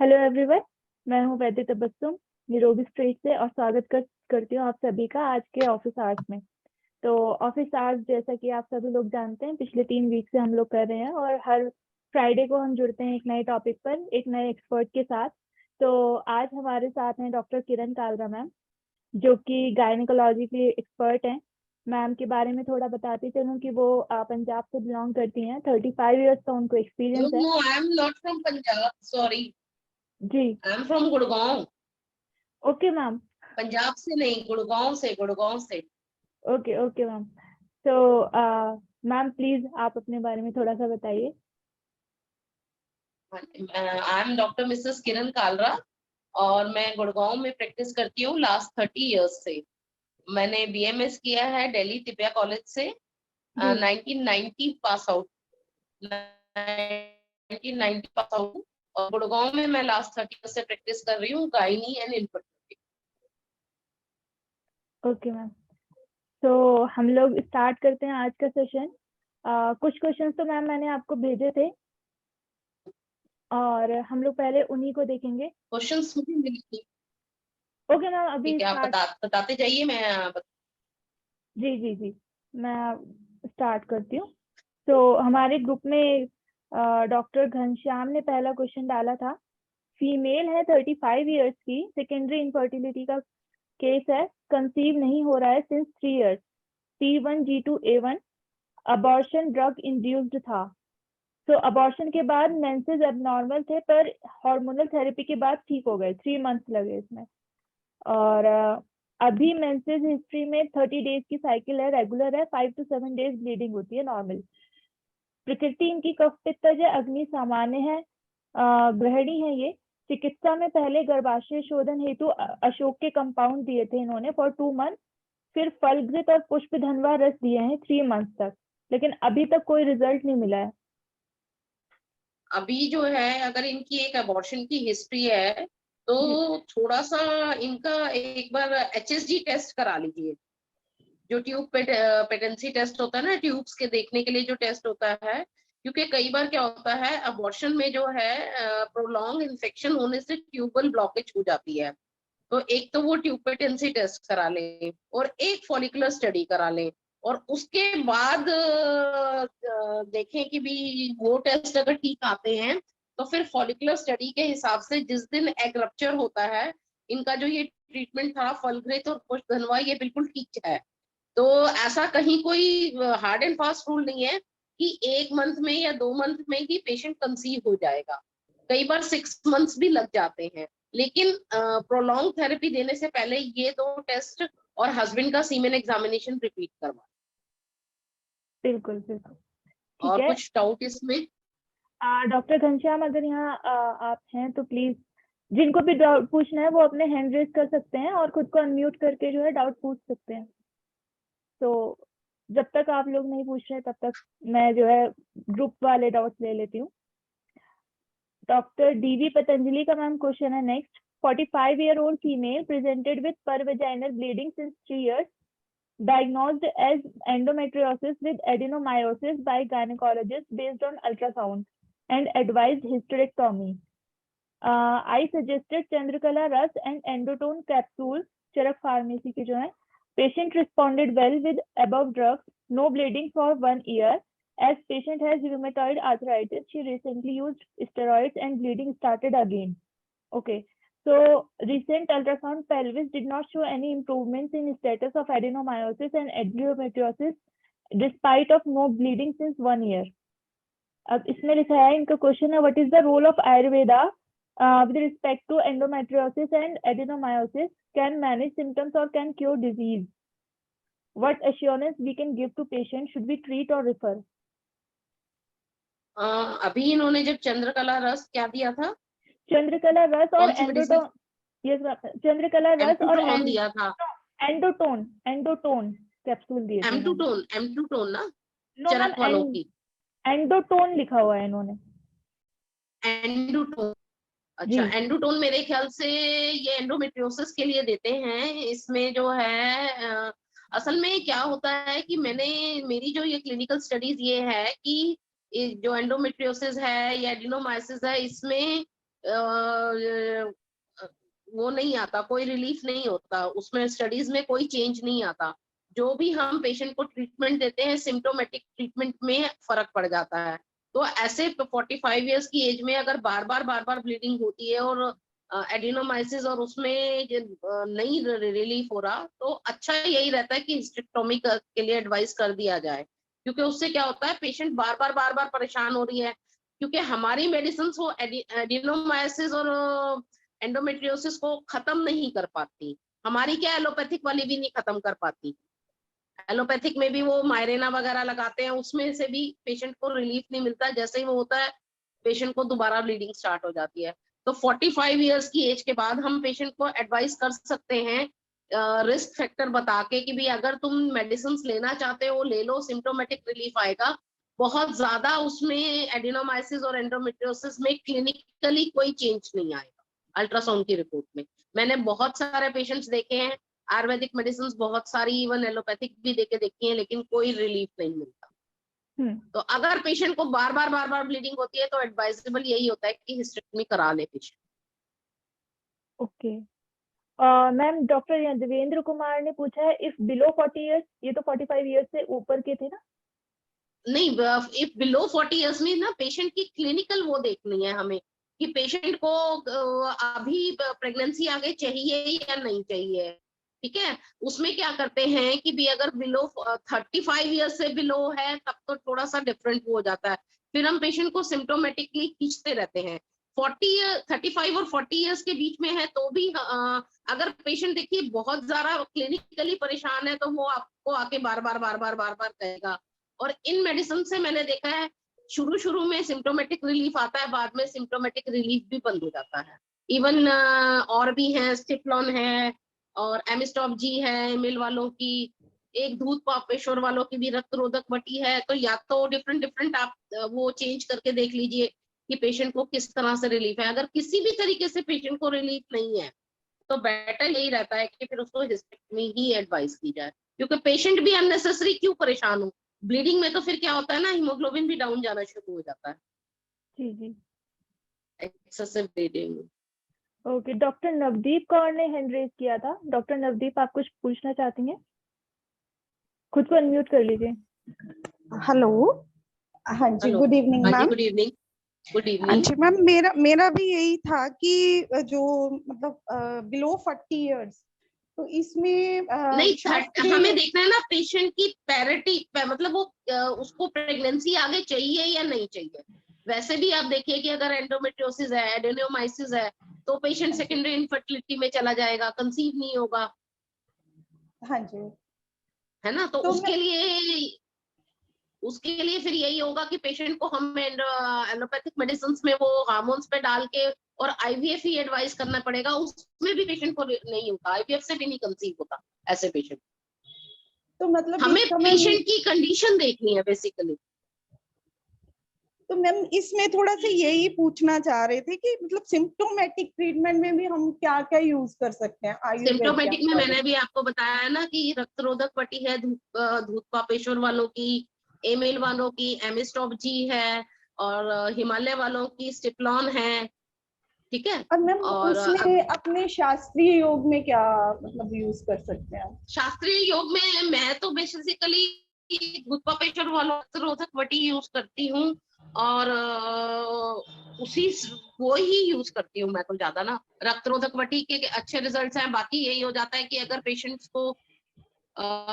Hello everyone. मैं हूं वैद्य तबस्सुम निरोगी स्ट्रीट से और करती हूं आप सभी का आज के ऑफिस आवर्स में। तो ऑफिस आवर्स जैसा कि आप सभी लोग जानते हैं पिछले 3 वीक से हम लोग कर रहे हैं और हर फ्राइडे को हम जुड़ते हैं एक नए टॉपिक पर एक नए एक्सपर्ट के साथ। तो आज हमारे साथ हैं डॉक्टर किरण कालरा मैम, जो कि गायनिकोलॉजी की एक्सपर्ट हैं। मैम के बारे में थोड़ा बताती चलूं कि वो पंजाब से बिलोंग करती हैं। 35 ईयर्स का उनको No, एक्सपीरियंस है। no, I am not from Punjab. Sorry, जी। I am from Gurgaon. Okay ma'am. Punjab से नहीं, गुड़गांव से। Okay okay ma'am. तो मैम प्लीज आप अपने बारे में थोड़ा सा बताइए। I am doctor Mrs Kiran Kalra और मैं गुड़गांव में प्रैक्टिस करती हूँ लास्ट 30 इयर्स से। मैंने बीएमएस किया है दिल्ली तिब्बिया कॉलेज से। जी। 1990 पास आउट 1990 पास आउट। और गुड़गांव में मैं लास्ट 30 इयर्स से प्रैक्टिस कर रही हूँ gynae and infertility. Okay ma'am. तो हम लोग स्टार्ट करते हैं आज का सेशन। कुछ क्वेश्चंस तो मैम मैंने आपको भेजे थे और हम लोग पहले उन्हीं को देखेंगे। क्वेश्चंस मुझे मिली। ओके मैम, अभी ठीक है, आप स्टार्ट। बताते जाइए। मैं जी जी जी। मैं स्टार्ट करती हूँ। तो हमारे ग्रुप में डॉक्टर घनश्याम ने पहला क्वेश्चन डाला था। फीमेल है 35 ईयर्स की, सेकेंडरी इनफर्टिलिटी का केस है, कंसीव नहीं हो रहा है since 3 years, T1G2A1, abortion drug induced था। तो अबॉर्शन के बाद मेंसेस एबनॉर्मल थे पर हार्मोनल थेरेपी के बाद ठीक हो गए, 3 मंथ्स लगे इसमें। और अभी मेंसेस हिस्ट्री में 30 डेज की साइकिल है, रेगुलर है, 5 to 7 डेज ब्लीडिंग होती है नॉर्मल। प्रकृति इनकी कफ पित्तज है, अग्नि सामान्य है, गृहिणी है ये। चिकित्सा में पहले गर्भाशय शोधन हेतु अशोक के कंपाउंड दिए थे इन्होंने फॉर 2 मंथ। फिर फलघृत और पुष्प धनवा रस दिए हैं 3 मंथ तक, लेकिन अभी तक कोई रिजल्ट नहीं मिला है। अभी जो है, अगर इनकी एक अबॉर्शन की हिस्ट्री है जी। तो थोड़ा सा इनका एक बार एचएसजी टेस्ट करा लीजिए। जो ट्यूब पेटेंसी टेस्ट होता है ना, ट्यूब्स के देखने के लिए जो टेस्ट होता है। क्योंकि कई बार क्या होता है, अबॉर्शन में जो है प्रोलॉन्ग इन्फेक्शन होने से ट्यूबल ब्लॉकेज हो जाती है। तो एक तो वो ट्यूब पेटेंसी टेस्ट करा लें और एक फॉलिकुलर स्टडी करा लें। और उसके बाद देखें कि भी वो टेस्ट अगर ठीक आते हैं तो फिर फॉलिकुलर स्टडी के हिसाब से जिस दिन एग रप्चर होता है, इनका जो ये ट्रीटमेंट था फलग्रेथ और पुष्प धनवा, ये बिल्कुल ठीक है। तो ऐसा कहीं कोई हार्ड एंड फास्ट रूल नहीं है कि 1 मंथ में या 2 मंथ में ही पेशेंट कंसीव हो जाएगा। कई बार 6 मंथ्स भी लग जाते हैं। लेकिन प्रोलॉन्ग थेरेपी देने से पहले ये दो टेस्ट और हस्बैंड का सीमेन एग्जामिनेशन रिपीट करवा। बिल्कुल बिल्कुल। ठीक और है। कुछ डाउट इसमें? डॉक्टर घनश्याम, अगर यहाँ आप हैं तो प्लीज जिनको भी डाउट पूछना है वो अपने हैंड रेज कर सकते हैं और खुद को अनम्यूट करके जो है डाउट पूछ सकते हैं। तो जब तक आप लोग नहीं पूछ रहे तब तक मैं जो है ग्रुप वाले डाउट्स ले लेती हूँ। डॉक्टर डीवी पतंजलि का मैम क्वेश्चन है next. 45-year-old female presented with per vaginal bleeding since 3 years, diagnosed as endometriosis with adenomyosis by gynecologist based on ultrasound and advised hysterectomy. I suggested Chandrakala Ras and Endotone capsules, Charak pharmacy के जो है। Patient responded well with above drugs, no bleeding for 1 year. As patient has rheumatoid arthritis, she recently used steroids and bleeding started again. Okay. So recent ultrasound pelvis did not show any improvements in status of adenomyosis and endometriosis despite of no bleeding since 1 year. अब इसमें लिखा है, इनका question है, what is the role of Ayurveda with respect to endometriosis and adenomyosis, can manage symptoms or can cure disease? What assurance we can give to patient, should we treat or refer? अभी इन्होंने जब चंद्रकला रस क्या दिया था? चंद्रकला रस और कौन सी मेडिसिन? एंडोटोन। यस, चंद्रकला रस और एम्टूटोन दिया था। एंडोटोन एंडोटोन कैप्सूल दिए थे इन्होंने। एम्टूटोन ना, नो मैम, चरक वालों की। एंडोटोन लिखा हुआ है इन्होंने। एंडोटोन। जी। अच्छा, एंडोटोन मेरे ख्याल से ये एंडोमेट्रियोसिस के लिए देते हैं। इसमें जो है असल में क्या होता है कि मेरी जो ये क्लिनिकल स्टडीज ये है कि जो एंडोमेट्रियोसिस है या एडिनोमाइसिस है, इसमें वो नहीं आता, कोई रिलीफ नहीं होता उसमें, स्टडीज में कोई चेंज नहीं आता। जो भी हम पेशेंट को ट्रीटमेंट देते हैं, सिम्टोमेटिक ट्रीटमेंट में फर्क पड़ जाता है। तो ऐसे 45 इयर्स की एज में अगर बार बार ब्लीडिंग होती है और एडिनोमाइसिस और उसमें नहीं रिलीफ हो रहा, तो अच्छा यही रहता है कि हिस्टेक्टोमी के लिए एडवाइस कर दिया जाए, क्योंकि उससे क्या होता है, पेशेंट बार बार परेशान हो रही है, क्योंकि हमारी मेडिसिन वो एडिनोमाइसिस और एंडोमेट्रियोसिस को खत्म नहीं कर पाती। हमारी क्या एलोपैथिक वाली भी नहीं खत्म कर पाती। एलोपैथिक में भी वो मायरेना वगैरह लगाते हैं, उसमें से भी पेशेंट को रिलीफ नहीं मिलता। जैसे ही वो होता है, पेशेंट को दोबारा ब्लीडिंग स्टार्ट हो जाती है। तो 45 इयर्स की एज के बाद हम पेशेंट को एडवाइस कर सकते हैं रिस्क फैक्टर बता के कि भी अगर तुम मेडिसिन लेना चाहते हो ले लो, सिम्टोमेटिक रिलीफ आएगा। बहुत ज्यादा उसमें एडिनोमाइसिस और एंडोमेट्रियोसिस में क्लिनिकली कोई चेंज नहीं आएगा अल्ट्रासाउंड की रिपोर्ट में। मैंने बहुत सारे पेशेंट्स देखे हैं, आयुर्वेदिक मेडिसिन बहुत सारी, इवन एलोपैथिक भी देके देखी है, लेकिन कोई रिलीफ नहीं मिलता। तो अगर पेशेंट को बार बार ब्लीडिंग होती है तो एडवाइजेबल यही होता है कि हिस्टेक्टमी करा ले patient. Okay ma'am, doctor Devendra Kumar ने पूछा है इफ बिलो 40 इयर्स, ये तो 45 इयर्स से ऊपर के थे ना? नहीं, इफ बिलो 40 इयर्स में ना पेशेंट की क्लिनिकल वो देखनी है हमें कि पेशेंट को अभी प्रेगनेंसी आगे चाहिए या नहीं चाहिए। ठीक है, उसमें क्या करते हैं कि भी अगर बिलो 35 इयर्स से बिलो है तब तो थोड़ा सा डिफरेंट हो जाता है, फिर हम पेशेंट को सिम्टोमेटिकली खींचते रहते हैं। 35 और 40 इयर्स के बीच में है तो भी अगर पेशेंट देखिए बहुत ज्यादा क्लिनिकली परेशान है तो वो आपको आके बार बार कहेगा। और इन मेडिसिन से मैंने देखा है शुरू में सिम्टोमेटिक रिलीफ आता है, बाद में सिम्टोमेटिक रिलीफ भी बंद हो जाता है। इवन और भी है, स्टिप्लॉन है और एमिस्टॉप जी है मिल वालों की, एक दूध पापेश्वर वालों की भी रक्त रोधक बटी है। तो या तो डिफरेंट आप वो चेंज करके देख लीजिए कि पेशेंट को किस तरह से रिलीफ है। अगर किसी भी तरीके से पेशेंट को रिलीफ नहीं है तो बेटर यही रहता है कि फिर उसको हिस्टेक्टमी ही एडवाइस की जाए, क्योंकि पेशेंट भी अननेसेसरी क्यों परेशान हो। ब्लीडिंग में तो फिर क्या होता है ना, हीमोग्लोबिन भी डाउन जाना शुरू हो जाता है, जी जी। Excessive bleeding. Okay, doctor Navdeep Kaur ने हैंड रेज किया था। डॉक्टर नवदीप, आप कुछ पूछना चाहती हैं? खुद को अनम्यूट कर लीजिए। हेलो, हाँ जी, हेलो, गुड इवनिंग हाँ जी, मैम। Good evening. गुड हाँ इवनिंग। जी मैम, मेरा भी यही था कि जो मतलब बिलो 40 इयर्स, तो इसमें नहीं, शास्त्रीय हमें देखना है ना पेशेंट की पैरिटी, मतलब वो उसको प्रेगनेंसी आगे चाहिए या नहीं चाहिए। वैसे भी आप देखिए कि अगर एंडोमेट्रियोसिस है, एडेनोमाइसिस है, तो पेशेंट सेकेंडरी इनफर्टिलिटी में चला जाएगा, कंसीव नहीं होगा, हाँ जी। है ना। तो तो उसके लिए फिर यही होगा कि पेशेंट को हम एलोपैथिक मेडिसिन में वो हार्मोन्स पे डाल के और आईवीएफ ही एडवाइस करना पड़ेगा। उसमें भी पेशेंट को नहीं होता, आईवीएफ से भी नहीं कंसीव होता ऐसे पेशेंट। तो मतलब हमें इसका पेशेंट की कंडीशन देखनी है बेसिकली। तो मैम इसमें थोड़ा सा यही पूछना चाह रहे थे कि मतलब सिम्प्टोमेटिक ट्रीटमेंट में भी हम क्या क्या यूज कर सकते हैं आयुर्वेद के सिम्टोमेटिक में मैंने अकॉर्डिंग? भी आपको बताया है ना कि रक्त रोधक पट्टी है, धूप पापेश्वर वालों की, एमेल वालों की एमिस्टॉप जी है, और हिमालय वालों की स्टिप्लॉन है। ठीक है। और मैम और उसमें अपने शास्त्रीय योग में क्या मतलब यूज कर सकते हैं? शास्त्रीय योग में मैं तो बेसिकली धूप पापेश्वर वालों रक्त रोधक वटी यूज करती हूँ, और उसी वो ही यूज करती हूँ मैं तो ज्यादा ना। रक्त रोधक वटी के अच्छे रिजल्ट्स हैं। बाकी यही हो जाता है कि अगर पेशेंट्स को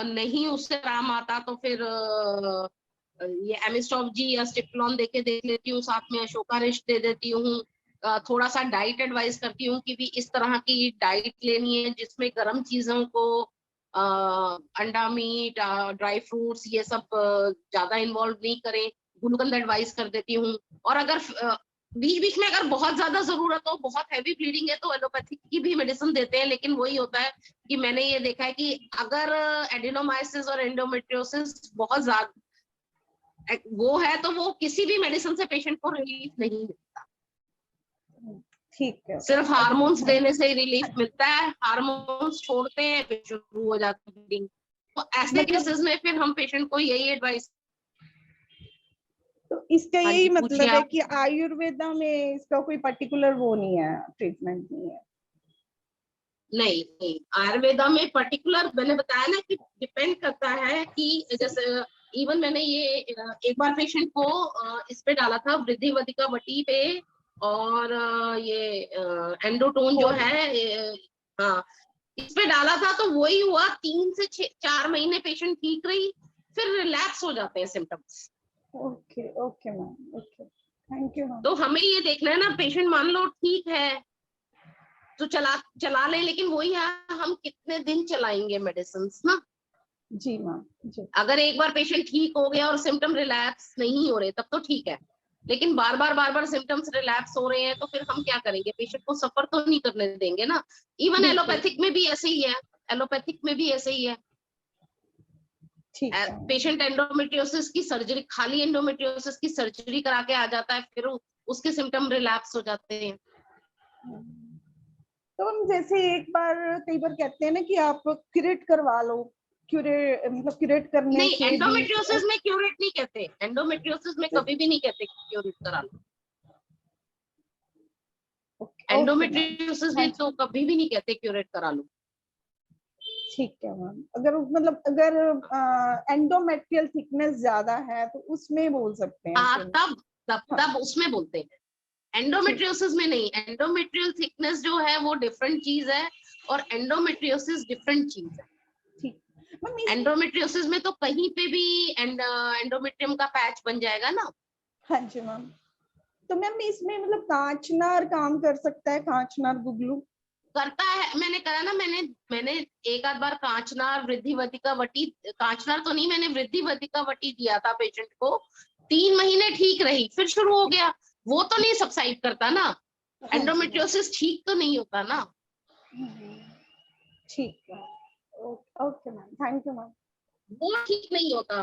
नहीं उससे आराम आता तो फिर ये एमिस्टॉप जी या स्टिप्लॉन देके देख लेती हूँ, साथ में अशोका रिष्ट दे देती हूँ। थोड़ा सा डाइट एडवाइस करती हूँ कि भी इस तरह की डाइट लेनी है जिसमें गर्म चीजों को, अंडा, मीट, ड्राई फ्रूट्स ये सब ज्यादा इन्वॉल्व नहीं करें। ग्लूकन एडवाइस कर देती हूँ। और अगर बीच बीच में अगर बहुत ज्यादा जरूरत हो, बहुत हैवी ब्लीडिंग है, तो एलोपैथिक की भी मेडिसिन देते हैं। लेकिन वही होता है कि मैंने ये देखा है कि अगर एडिनोमाइसिस और एंडोमेट्रियोसिस बहुत ज्यादा वो है तो वो किसी भी मेडिसिन से पेशेंट को रिलीफ नहीं मिलता। ठीक है, सिर्फ हार्मोन्स देने से ही रिलीफ मिलता है। हार्मोन्स छोड़ते हैं फिर शुरू हो जाती है ब्लीडिंग। तो ऐसे मतलब केसेस में फिर हम पेशेंट को यही एडवाइस। तो इसका हाँ यही जी, पूछिए मतलब है आप। कि आयुर्वेदा में इसका कोई पर्टिकुलर वो नहीं है, ट्रीटमेंट नहीं है। नहीं नहीं, आयुर्वेदा में पर्टिकुलर मैंने बताया ना कि डिपेंड करता है कि जैसे इवन मैंने ये एक बार पेशेंट को इस पे डाला था, वृद्धिवतिका वटी पे, और ये एंडोटोन जो है हाँ, इस पे डाला था। तो वही हुआ, 3 से 4 महीने पेशेंट ठीक रही, फिर रिलैक्स हो जाते हैं symptoms. Okay okay ma'am, okay, thank you ma'am. तो हमें ये देखना है ना, पेशेंट मान लो ठीक है तो चला ले, लेकिन वही है, हम कितने दिन चलाएंगे मेडिसिन ना। जी मैम, जी। अगर एक बार पेशेंट ठीक हो गया और सिम्टम रिलैप्स नहीं हो रहे तब तो ठीक है, लेकिन बार बार सिम्टम्स रिलैप्स हो रहे हैं तो फिर हम क्या करेंगे, पेशेंट को सफर तो नहीं करने देंगे ना। इवन बिल्कुल एलोपैथिक में भी ऐसे ही है, एलोपैथिक में भी ऐसे ही है। ठीक है मैम। पेशेंट एंडोमेट्रियोसिस की सर्जरी, खाली एंडोमेट्रियोसिस की सर्जरी करा के आ जाता है, फिर उसके सिम्टम रिलैप्स हो जाते हैं। तो हम जैसे एक बार कई बार कहते हैं ना कि आप क्यूरेट करवा लो, मतलब क्यूरेट करने नहीं, से भी एंडोमेट्रियोसिस में क्यूरेट नहीं कहते, एंडोमेट्रियोसिस में कभी भी नहीं कहते क्यूरेट करा लो। ओके मैम, एंडोमेट्रियोसिस में तो कभी भी नहीं कहते क्यूरेट करा लो। ठीक है मैम। अगर मतलब अगर एंडोमेट्रियल थिकनेस ज्यादा है तो उसमें बोल सकते हैं हाँ, फिर। तब तब हाँ, तब उसमें बोलते हैं, एंडोमेट्रियोसिस में नहीं। एंडोमेट्रियल थिकनेस जो है वो डिफरेंट चीज है, और एंडोमेट्रियोसिस डिफरेंट चीज है। ठीक मैम। एंडोमेट्रियोसिस में तो कहीं पे भी एंडोमेट्रियम का पैच बन जाएगा ना। हाँ जी मैम। तो मैम इसमें मतलब कांचनार काम कर सकता है, कांचनार गुगलू? करता है, मैंने करा ना, मैंने एक आध बार कांचनार वृद्धिवतिका वटी, कांचनार तो नहीं, मैंने वृद्धिवतिका वटी दिया था पेशेंट को, 3 महीने ठीक रही, फिर शुरू हो गया। वो तो नहीं सबसाइड करता ना, हाँ जी मैम। एंडोमेट्रियोसिस ठीक तो नहीं होता ना। ठीक है, okay ma'am, thank you ma'am. वो ठीक नहीं होता।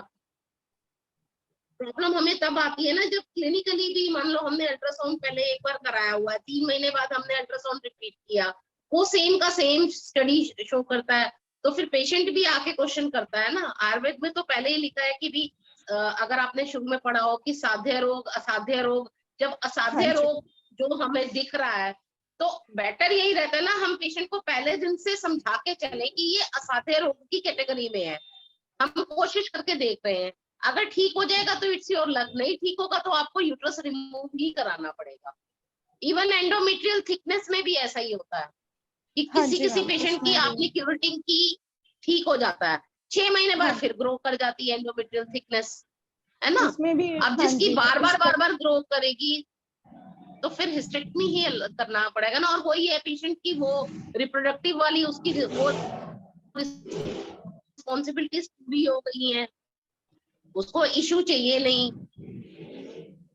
प्रॉब्लम हमें तब आती है ना जब क्लिनिकली भी, मान लो हमने अल्ट्रासाउंड पहले एक बार कराया हुआ है, 3 महीने बाद हमने अल्ट्रासाउंड रिपीट किया, वो सेम का सेम स्टडी शो करता है, तो फिर पेशेंट भी आके क्वेश्चन करता है ना। आयुर्वेद में तो पहले ही लिखा है कि भी अगर आपने शुरू में पढ़ा हो कि साध्य रोग असाध्य रोग, जब हाँ असाध्य जी। रोग जो हमें दिख रहा है, तो बेटर यही रहता है ना, हम पेशेंट को पहले दिन से समझा के चले कि ये असाध्य रोग की कैटेगरी में है, हम कोशिश करके देख रहे हैं। अगर ठीक हो जाएगा तो इट्स योर लक, नहीं ठीक होगा तो आपको यूट्रस रिमूव ही कराना पड़ेगा। इवन एंडोमेट्रियल थिकनेस में भी ऐसा ही होता है कि हाँ किसी जी किसी मैम, पेशेंट की उसमें भी। आपने क्यूरेटिंग की, ठीक हो जाता है, 6 महीने बाद हाँ, फिर ग्रो कर जाती है एंडोमेट्रियल थिकनेस, है ना। उसमें भी। अब हाँ जिसकी जी, बार बार ग्रो करेगी तो फिर हिस्टेक्टमी ही करना पड़ेगा ना। और वही है पेशेंट की वो रिप्रोडक्टिव वाली उसकी वो रिस्पॉन्सिबिलिटीज भी हो गई है, उसको इशू चाहिए नहीं।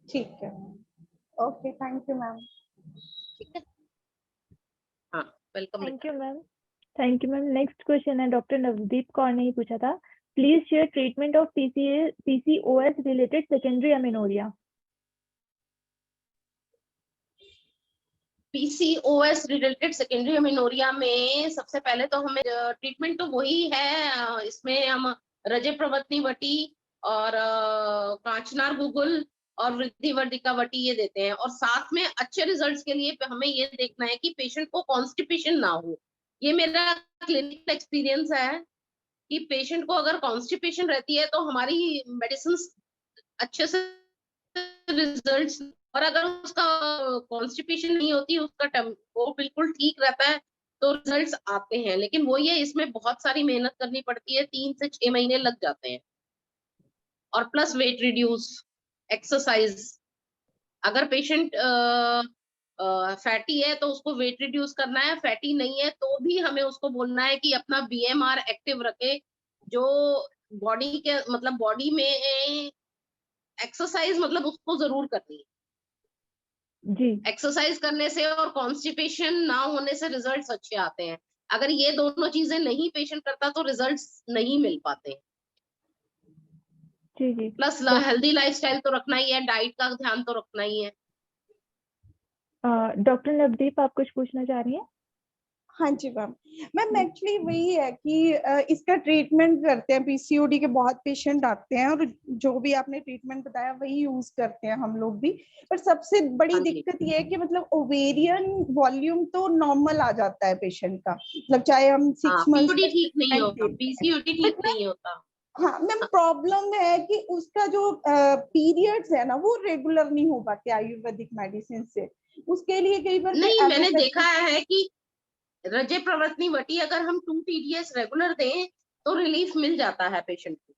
ठीक है, ओके, थैंक यू मैम। ठीक है, हाँ, welcome. Thank you ma'am. Thank you ma'am. Next question है, डॉक्टर नवदीप कौर ने ही पूछा था। Please share treatment of PCOS related secondary amenorrhoea. PCOS related secondary amenorrhoea में सबसे पहले तो हमें ट्रीटमेंट तो वही है, इसमें हम रजे प्रवतनी वटी और कांचनार गुगुल और वृद्धिवर्धिका वटी ये देते हैं, और साथ में अच्छे रिजल्ट्स के लिए हमें ये देखना है कि पेशेंट को कॉन्स्टिपेशन ना हो। ये मेरा क्लिनिकल एक्सपीरियंस है कि पेशेंट को अगर कॉन्स्टिपेशन रहती है तो हमारी मेडिसिन अच्छे से रिजल्ट्स, और अगर उसका कॉन्स्टिपेशन नहीं होती, उसका वो बिल्कुल ठीक रहता है तो रिजल्ट्स आते हैं। लेकिन वो ये, इसमें बहुत सारी मेहनत करनी पड़ती है, 3 से 6 महीने लग जाते हैं, और प्लस वेट रिड्यूस, एक्सरसाइज। अगर पेशेंट फैटी है तो उसको वेट रिड्यूस करना है, फैटी नहीं है तो भी हमें उसको बोलना है कि अपना बीएमआर एक्टिव रखे, जो बॉडी के मतलब बॉडी में एक्सरसाइज मतलब उसको जरूर करनी है। जी एक्सरसाइज करने से और कॉन्स्टिपेशन ना होने से रिजल्ट्स अच्छे आते हैं। अगर ये दोनों चीजें नहीं पेशेंट करता तो रिजल्ट्स नहीं मिल पाते। जी जी। प्लस हेल्दी लाइफस्टाइल तो रखना ही है, डाइट का ध्यान तो रखना ही है। डॉक्टर नवदीप, आप कुछ पूछना चाह रही हैं? हाँ जी मैम। मैम एक्चुअली वही है कि इसका ट्रीटमेंट करते हैं, पीसीओडी के बहुत पेशेंट आते हैं और जो भी आपने ट्रीटमेंट बताया वही यूज करते हैं हम लोग भी। पर सबसे बड़ी हाँ जी। दिक्कत ये है कि मतलब ओवेरियन वॉल्यूम तो नॉर्मल आ जाता है पेशेंट का, मतलब चाहे हम 6 मंथ्स पीसीओडी ठीक नहीं होता, में पीसीओडी ठीक नहीं होता। हाँ मैम, प्रॉब्लम है कि उसका जो पीरियड्स है ना वो रेगुलर नहीं हो पाते आयुर्वेदिक मेडिसिन से। उसके लिए कई बार फिर नहीं, मैंने एलोपैथी। देखा है कि रजे प्रवर्तनी वटी अगर हम 2 TDS रेगुलर दें तो रिलीफ मिल जाता है पेशेंट को।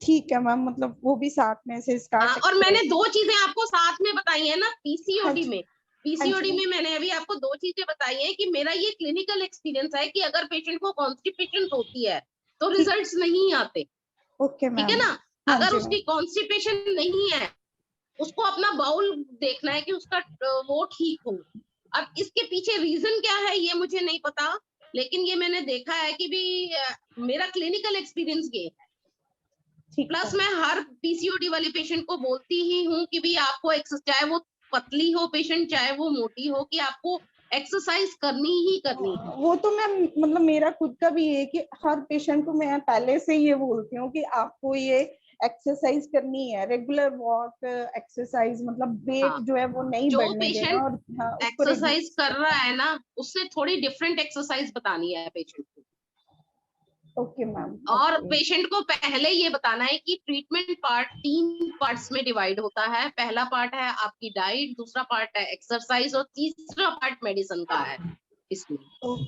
ठीक है मैम, मतलब वो भी साथ में से स्टार्ट और मैंने 2 चीजें आपको साथ में बताई है ना हाँ पीसीओडी जी, में। हाँ जी पीसीओडी मैम। में मैंने अभी आपको 2 चीजें बताई है कि मेरा ये क्लिनिकल एक्सपीरियंस है कि अगर पेशेंट को कॉन्स्टिपेशन होती है तो ठीक, रिजल्ट्स नहीं आते। ओके ठीक है मैम। ना। हाँ अगर जी मैम। उसकी कॉन्स्टिपेशन नहीं है, उसको अपना बाउल देखना है कि उसका वो ठीक हो। अब इसके पीछे रीजन क्या है ये मुझे नहीं पता, लेकिन ये मैंने देखा है कि भी मेरा क्लिनिकल एक्सपीरियंस ये है। ठीक प्लस है। मैं हर पीसीओडी वाले पेशेंट को बोलती ही हूँ कि भी आपको चाहे वो पतली हो पेशेंट चाहे वो मोटी हो, कि आपको एक्सरसाइज करनी ही करनी है। वो तो मैं मतलब मेरा खुद का भी है कि हर पेशेंट को मैं पहले से ये बोलती हूँ कि आपको ये एक्सरसाइज करनी है, रेगुलर वॉक एक्सरसाइज, मतलब वेट हाँ, जो है वो नहीं जो बढ़ने देना पेशेंट और हाँ उसको एक्सरसाइज रिड्यूस कर रहा करना है ना उससे थोड़ी डिफरेंट एक्सरसाइज बतानी है पेशेंट को। है। ओके मैम, और ओके। पेशेंट को पहले ये बताना है कि ट्रीटमेंट पार्ट 3 पार्ट्स में डिवाइड होता है। पहला पार्ट है आपकी डाइट, दूसरा पार्ट है एक्सरसाइज और तीसरा पार्ट मेडिसिन का है इसमें।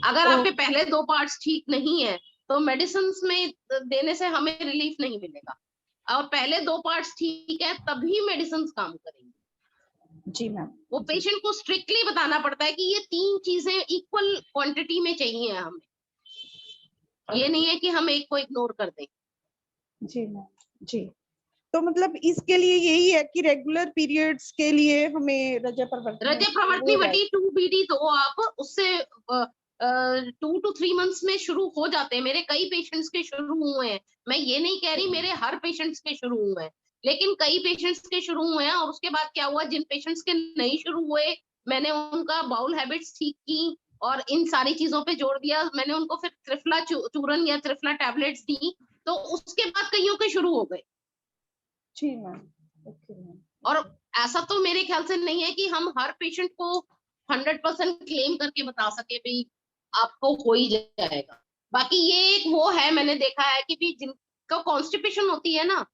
अगर आपके पहले 2 पार्ट्स ठीक नहीं है तो मेडिसिन में देने से हमें रिलीफ नहीं मिलेगा, और पहले 2 पार्ट्स ठीक है तभी मेडिसिन काम करेंगे। जी मैम। वो पेशेंट को स्ट्रिक्टली बताना पड़ता है कि ये 3 चीजें इक्वल क्वांटिटी में चाहिए हमें, ये नहीं है कि हम एक को इग्नोर कर दें। जी मैम। जी, तो मतलब इसके लिए यही है कि रेगुलर पीरियड्स के लिए हमें रजत प्रवर्तनी रजय प्रवर्तनी वटी 2BD तो आप उससे 2 to 3 मंथ्स में शुरू हो जाते हैं। मेरे कई पेशेंट्स के शुरू हुए हैं, मैं ये नहीं कह रही मेरे हर पेशेंट्स के शुरू हुए हैं, लेकिन कई पेशेंट्स के शुरू हुए हैं। और उसके बाद क्या हुआ, जिन पेशेंट्स के नहीं शुरू हुए मैंने उनका बाउल हैबिट्स ठीक की और इन सारी चीजों पे जोड़ दिया। मैंने उनको फिर त्रिफला चूरन या त्रिफला टैबलेट्स दी, तो उसके बाद कईयों के शुरू हो गए। जी मैम, ओके मैम। और ऐसा तो मेरे ख्याल से नहीं है कि हम हर पेशेंट को 100% क्लेम करके बता सके भी आपको हो ही जाएगा। बाकी ये एक वो है, मैंने देखा है कि भी जिनको कॉन्स्टिपेशन होती है ना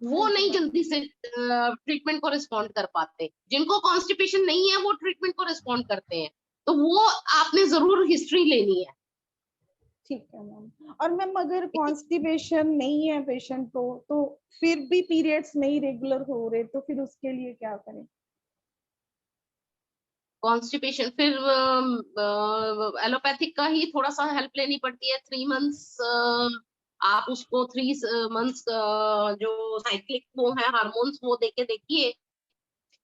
वो नहीं जल्दी से ट्रीटमेंट को रिस्पॉन्ड कर पाते। जिनको कॉन्स्टिपेशन नहीं है वो ट्रीटमेंट को रिस्पॉन्ड करते हैं, तो वो आपने जरूर हिस्ट्री लेनी है। ठीक है मैम। और मैम अगर कॉन्स्टिपेशन नहीं है पेशेंट को तो फिर भी पीरियड्स नहीं रेगुलर हो रहे तो फिर उसके लिए क्या करें? कॉन्स्टिपेशन फिर एलोपैथिक का ही थोड़ा सा हेल्प लेनी पड़ती है। 3 मंथ्स आप उसको 3 मंथ्स जो साइक्लिक वो है हार्मोन्स वो देके देखिए,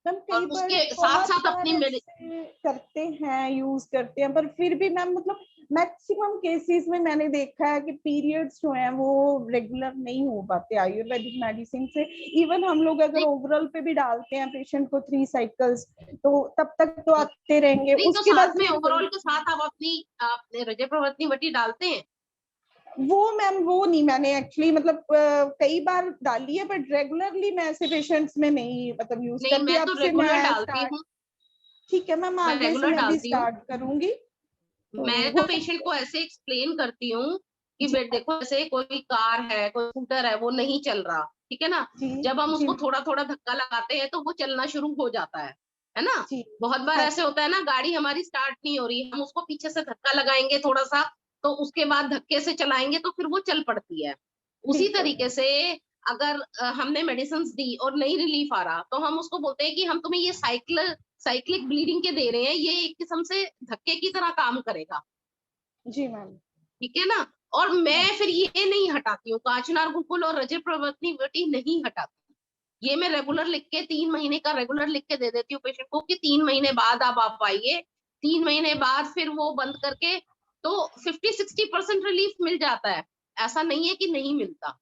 मैम और कई बार उसके साथ बहुत साथ बार अपनी ऐसे करते हैं, यूज करते हैं, पर फिर भी मैम मतलब मैक्सिमम केसेस में मैंने देखा है कि पीरियड्स जो हैं वो रेगुलर नहीं हो पाते आयुर्वेदिक मेडिसिन से। इवन हम लोग अगर ओवरऑल पे भी डालते हैं पेशेंट को 3 साइकिल्स तो तब तक तो आते रहेंगे, नहीं, तो उसके बाद साथ में फिर ओवरऑल के साथ आप आपने रजय प्रवर्तनी वटी डालते हैं। वो मैम वो नहीं मैंने एक्चुअली मतलब कई बार डाली है, बट रेगुलरली मैं ऐसे पेशेंट्स में नहीं मतलब यूज नहीं, करती। मैं अब तो से रेगुलर मैं डालती स्टार्ट, हूँ, ठीक है मैम, मैं आगे से रेगुलर मैं भी डालती हूँ। स्टार्ट करूंगी तो मैं तो हो पेशेंट सकता को ऐसे एक्सप्लेन करती हूँ कि जी देखो जैसे कोई कार है कोई स्कूटर है वो नहीं चल रहा, ठीक है ना। जी जब हम जी उसको थोड़ा थोड़ा धक्का लगाते हैं तो वो चलना शुरू हो जाता है ना। जी। बहुत बार हाँ ऐसे होता है ना, गाड़ी हमारी स्टार्ट नहीं हो रही, हम उसको पीछे से धक्का लगाएंगे थोड़ा सा, तो उसके बाद धक्के से चलाएंगे तो फिर वो चल पड़ती है। उसी बिल्कुल। तरीके से अगर हमने मेडिसिन दी और नहीं रिलीफ आ रहा तो हम उसको बोलते हैं कि हम तुम्हें ये साइक्लिक ब्लीडिंग के दे रहे हैं, ये एक किस्म से धक्के की तरह काम करेगा, जी मैम। ठीक है ना। और हाँ मैं फिर ये नहीं हटाती हूँ, कांचनार गुकुल और रजय प्रवर्तनी वटी नहीं हटाती। ये मैं रेगुलर लिख के 3 महीने का रेगुलर लिख के दे देती हूँ पेशेंट को कि 3 महीने बाद आप आइए। 3 महीने बाद फिर वो बंद करके तो 50-60% रिलीफ मिल जाता है, ऐसा नहीं है कि नहीं मिलता।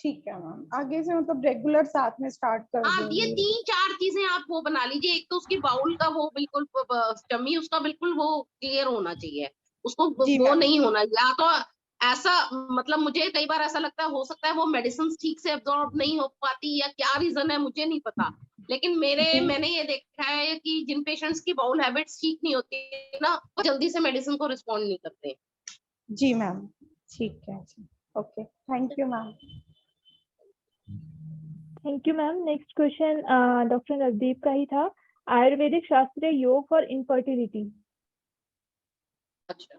ठीक है मैम, आगे से मतलब रेगुलर साथ में स्टार्ट कर हाँ, ये देंगे। 3-4 चीजें आप वो बना लीजिए। एक तो उसकी बाउल का वो बिल्कुल टमी उसका बिल्कुल वो क्लियर होना चाहिए, उसको जी वो मैम। नहीं होना, या तो ऐसा मतलब मुझे कई बार ऐसा लगता है, हो सकता है वो मेडिसिन ठीक से एब्जॉर्ब नहीं हो पाती या क्या रीजन है मुझे नहीं पता, लेकिन मैंने ये देखा है कि जिन पेशेंट्स की बाउल हैबिट्स ठीक नहीं होती ना, वो जल्दी से मेडिसिन को रिस्पॉन्ड नहीं करते। जी मैम, ठीक है जी, okay, thank you ma'am. Thank you ma'am. Next question doctor Navdeep का ही था। आयुर्वेदिक शास्त्रीय योग फॉर इनफर्टिलिटी। अच्छा,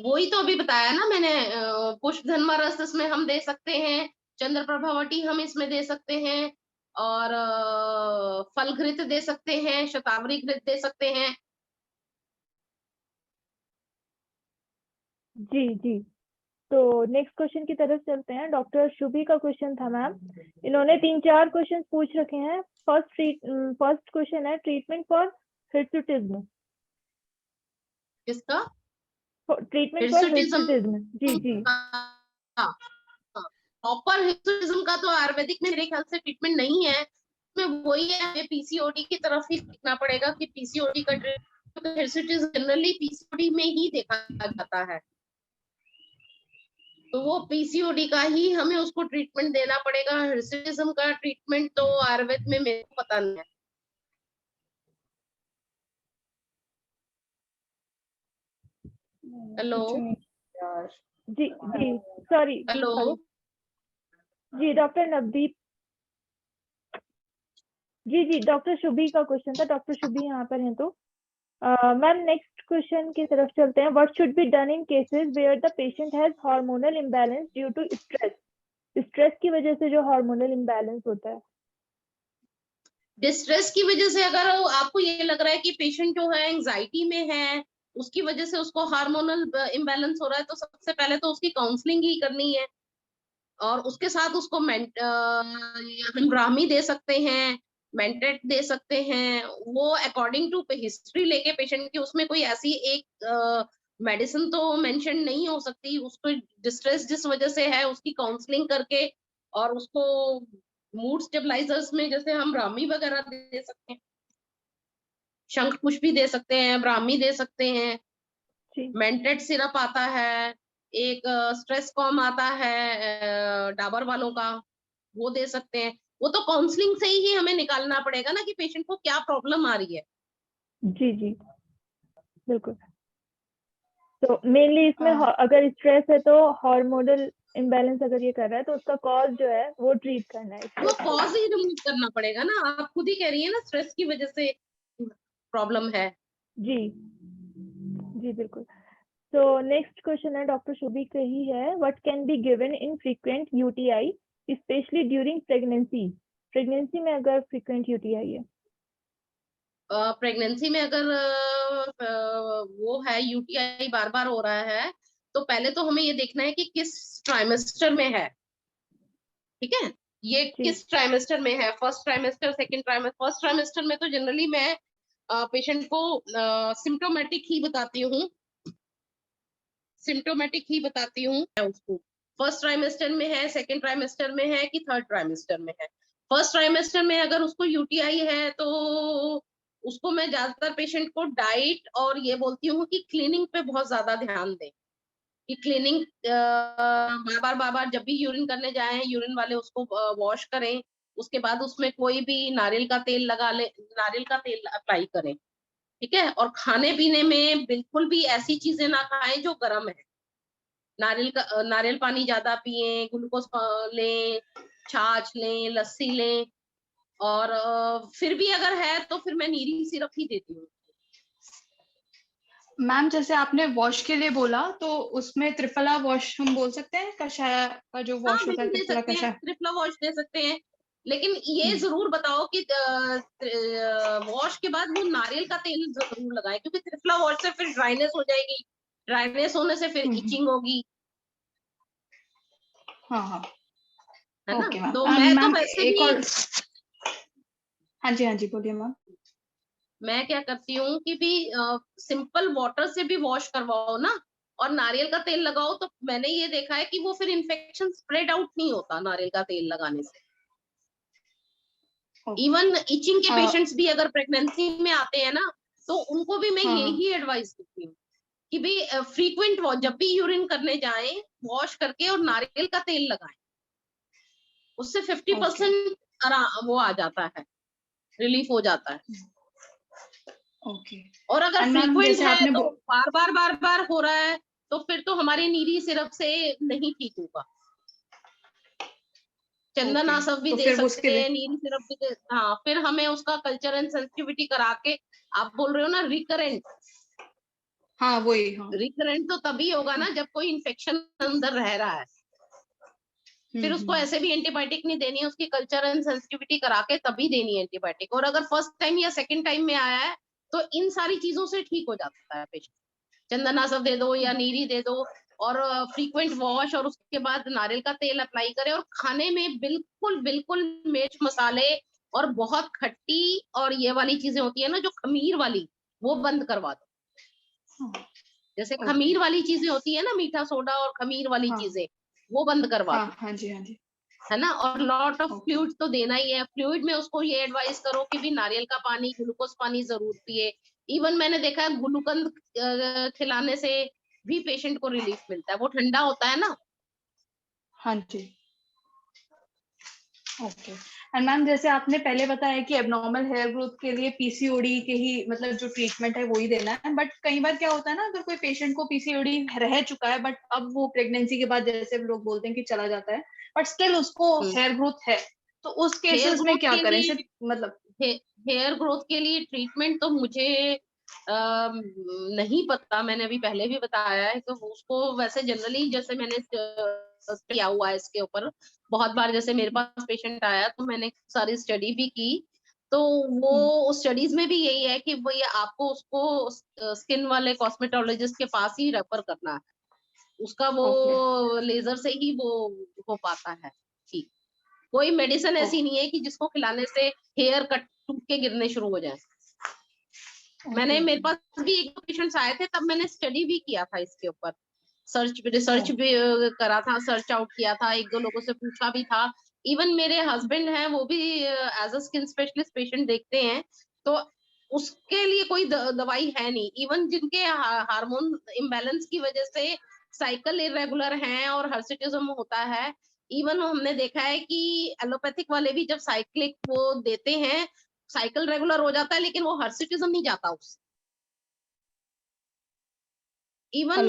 वही तो अभी बताया ना मैंने, पुष्प धन्वा रस इसमें हम दे सकते हैं, चंद्र प्रभावटी हम इसमें दे सकते हैं, और फल घृत दे सकते हैं, शतावरी घृत दे सकते हैं। जी जी। तो नेक्स्ट क्वेश्चन की तरफ चलते हैं। डॉक्टर शुभी का क्वेश्चन था मैम। इन्होंने 3-4 क्वेश्चन पूछ रखे हैं। फर्स्ट क्वेश्चन है ट्रीटमेंट फॉर हिर्सुटिज्म। किसका? Treatment for hirsutism. जी जी। प्रॉपर हिर्सुटिज्म का तो आयुर्वेदिक में मेरे ख्याल से ट्रीटमेंट नहीं है, उसमें वही है, हमें पीसीओडी की तरफ ही देखना पड़ेगा कि पीसीओडी का ट्रीटमेंट, हिर्सुटिज्म जनरली पीसीओडी में ही देखा जाता है, तो वो पीसीओडी का ही हमें उसको ट्रीटमेंट देना पड़ेगा। हिर्सुटिज्म का ट्रीटमेंट तो आयुर्वेद में मेरे को पता नहीं है। हेलो कुछ नहीं यार। जी जी। सॉरी। हेलो। जी डॉक्टर नवदीप। जी जी, डॉक्टर शुभी का क्वेश्चन था। डॉक्टर शुभी यहाँ पर हैं तो मैम नेक्स्ट क्वेश्चन की तरफ चलते हैं। What should be done in cases where the patient has hormonal imbalance due to stress. Stress की वजह से जो हार्मोनल इम्बैलेंस होता है। डिस्ट्रेस की वजह से अगर आपको ये लग रहा है कि पेशेंट जो है एंजाइटी में है, उसकी वजह से उसको हार्मोनल इम्बैलेंस हो रहा है, तो सबसे पहले तो उसकी काउंसलिंग ही करनी है, और उसके साथ उसको हम ब्राह्मी दे सकते हैं, मेंटेट दे सकते हैं, वो अकॉर्डिंग टू हिस्ट्री लेके पेशेंट की, उसमें कोई ऐसी एक मेडिसिन तो मेंशन नहीं हो सकती, उसको डिस्ट्रेस जिस वजह से है उसकी काउंसलिंग करके, और उसको मूड स्टेबलाइजर्स में जैसे हम ब्राह्मी वगैरह दे सकते हैं, शंख पुष्प भी दे सकते हैं, ब्राह्मी दे सकते हैं, जी मेंटेट सिरप आता है, एक स्ट्रेस कॉम आता है डाबर वालों का, वो दे सकते हैं। वो तो काउंसलिंग से ही हमें निकालना पड़ेगा ना कि पेशेंट को क्या प्रॉब्लम आ रही है। जी जी बिल्कुल। तो मेनली इसमें हाँ। अगर स्ट्रेस है तो हार्मोनल इम्बैलेंस अगर ये कर रहा है तो उसका कॉज जो है वो ट्रीट करना है वो इसको। कॉज ही रिमूव करना पड़ेगा ना, आप खुद ही कह रही है ना स्ट्रेस की वजह से प्रॉब्लम है। जी जी बिल्कुल। तो नेक्स्ट क्वेश्चन है डॉक्टर शुभी का ही है। What can be given in frequent UTI specially during pregnancy. Pregnancy में अगर फ्रीक्वेंट यूटीआई है। प्रेगनेंसी में अगर वो है यूटीआई बार बार हो रहा है, तो पहले तो हमें ये देखना है कि किस ट्राइमेस्टर में है, ठीक है, ये जी किस ट्राइमेस्टर में है, first trimester, second trimester. First trimester में तो जनरली मैं पेशेंट को सिम्टोमेटिक ही बताती हूँ, सिम्टोमेटिक ही बताती हूँ उसको, फर्स्ट ट्राइमेस्टर में है, सेकंड ट्राइमेस्टर में है कि थर्ड ट्राइमेस्टर में है। फर्स्ट ट्राइमेस्टर में अगर उसको यूटीआई है तो उसको मैं ज्यादातर पेशेंट को डाइट और ये बोलती हूँ कि क्लीनिंग पे बहुत ज्यादा ध्यान दें, कि क्लीनिंग बार बार जब भी यूरिन करने जाए यूरिन वाले उसको वॉश करें, उसके बाद उसमें कोई भी नारियल का तेल लगा ले, नारियल का तेल अप्लाई करें, ठीक है। और खाने पीने में बिल्कुल भी ऐसी चीजें ना खाएं जो गर्म है, नारियल पानी ज्यादा पिए, ग्लूकोज लें, छाछ लें, लस्सी लें, और फिर भी अगर है तो फिर मैं नीरी सिरप ही देती हूँ। मैम जैसे आपने वॉश के लिए बोला, तो उसमें त्रिफला वॉश हम बोल सकते हैं, कषाय का जो हाँ वॉश होता है, बिल्कुल दे त्रिफला सकते हैं, कषाय। त्रिफला वॉश दे सकते हैं, लेकिन ये जरूर बताओ कि वॉश के बाद वो नारियल का तेल जरूर लगाएं, क्योंकि त्रिफला वॉश से फिर ड्राइनेस हो जाएगी, ड्राइनेस होने से फिर इचिंग होगी, हाँ हाँ, है ना। Okay ma'am. तो मैं तो मैम वैसे एक भी और, हाँ जी बोलिए मैम। मैं क्या करती हूँ कि भी सिंपल वाटर से भी वॉश करवाओ ना, और नारियल का तेल लगाओ तो मैंने ये देखा है कि वो फिर इन्फेक्शन स्प्रेड आउट नहीं होता नारियल का तेल लगाने से। Okay. इवन इचिंग के हाँ। पेशेंट्स भी अगर प्रेगनेंसी में आते हैं ना, तो उनको भी मैं हाँ। यही एडवाइस देती हूँ कि भाई फ्रीक्वेंट जब भी यूरिन करने जाएं, वॉश करके और नारियल का तेल लगाएं, उससे 50% वो आ जाता है, रिलीफ हो जाता है। ओके। और अगर And ma'am, फ्रीक्वेंट जैसे है आपने तो बार बार हो रहा है, तो फिर तो हमारे नीरी सिरप से नहीं ठीक होगा। चंदन आसव भी तो दे फिर उसके सकते लिए हैं, नीरी सिरप भी दे, हाँ, फिर हमें उसका कल्चर एंड सेंसिटिविटी करा के, आप बोल रहे हो ना रिकरेंट, हाँ वही हाँ। रिकरेंट तो तभी होगा ना जब कोई इन्फेक्शन अंदर रह रहा है। फिर उसको ऐसे भी एंटीबायोटिक नहीं देनी है, उसकी कल्चर एंड सेंसिटिविटी करा के तभी देनी है एंटीबायोटिक। और अगर फर्स्ट टाइम या सेकंड टाइम में आया है तो इन सारी चीजों से ठीक हो जाता है पेशेंट। चंदनासव दे दो या नीरी दे दो, और फ्रीक्वेंट वॉश, और उसके बाद नारियल का तेल अप्लाई करें। और खाने में बिल्कुल बिल्कुल मिर्च मसाले और बहुत खट्टी और ये वाली चीजें होती है ना जो खमीर वाली, वो बंद करवा दो। जैसे खमीर वाली चीजें होती है ना, मीठा सोडा और खमीर वाली चीजें, वो बंद करवा दो। हाँ जी हाँ जी। है ना। और लॉट ऑफ Okay. फ्लूइड तो देना ही है। फ्लूइड में उसको ये एडवाइस करो कि भी नारियल का पानी, ग्लूकोज पानी जरूर पिए। इवन मैंने देखा है ग्लूकंद खिलाने से भी पेशेंट को रिलीफ मिलता है, वो ठंडा होता है ना। हाँ जी। ओके। एंड मैम, जैसे आपने पहले बताया कि एबनॉर्मल हेयर ग्रोथ के लिए पीसीओडी के ही मतलब जो ट्रीटमेंट है वो ही देना है, बट कई बार क्या होता है ना, अगर कोई पेशेंट को पीसीओडी रह चुका है बट अब वो प्रेगनेंसी के बाद जैसे लोग बोलते हैं कि चला जाता है, बट स्टिल उसको हेयर ग्रोथ है, तो उस हेयर केसेस में ग्रोथ क्या के करें लिए सिर्फ मतलब? हेयर ग्रोथ के लिए ट्रीटमेंट तो मुझे नहीं पता। मैंने अभी पहले भी बताया है कि उसको वैसे जनरली, जैसे मैंने किया हुआ है इसके ऊपर बहुत बार, जैसे मेरे पास पेशेंट आया तो मैंने सारी स्टडी भी की, तो वो स्टडीज में भी यही है कि वो ये आपको उसको स्किन वाले कॉस्मेटोलॉजिस्ट के पास ही रेफर करना है, उसका वो लेजर से ही वो हो पाता है ठीक। कोई मेडिसिन ऐसी नहीं है कि जिसको खिलाने से हेयर कट टूट के गिरने शुरू हो जाए। मैंने, मेरे पास भी एक दो पेशेंट्स आए थे, तब मैंने स्टडी भी किया था इसके ऊपर, रिसर्च भी करा था, सर्च आउट किया था, एक दो लोगों से पूछा भी था। इवन मेरे हस्बैंड हैं, वो भी as a skin specialist patient देखते हैं, तो उसके लिए कोई दवाई है नहीं। इवन जिनके हार्मोन इम्बैलेंस की वजह से साइकिल इरेगुलर हैं और हर्सिटिज्म होता है, इवन हमने देखा है कि एलोपैथिक वाले भी जब साइक्लिक वो देते हैं, साइकिल रेगुलर हो जाता है, लेकिन वो हर्सिटिज्म नहीं जाता उससे। इवन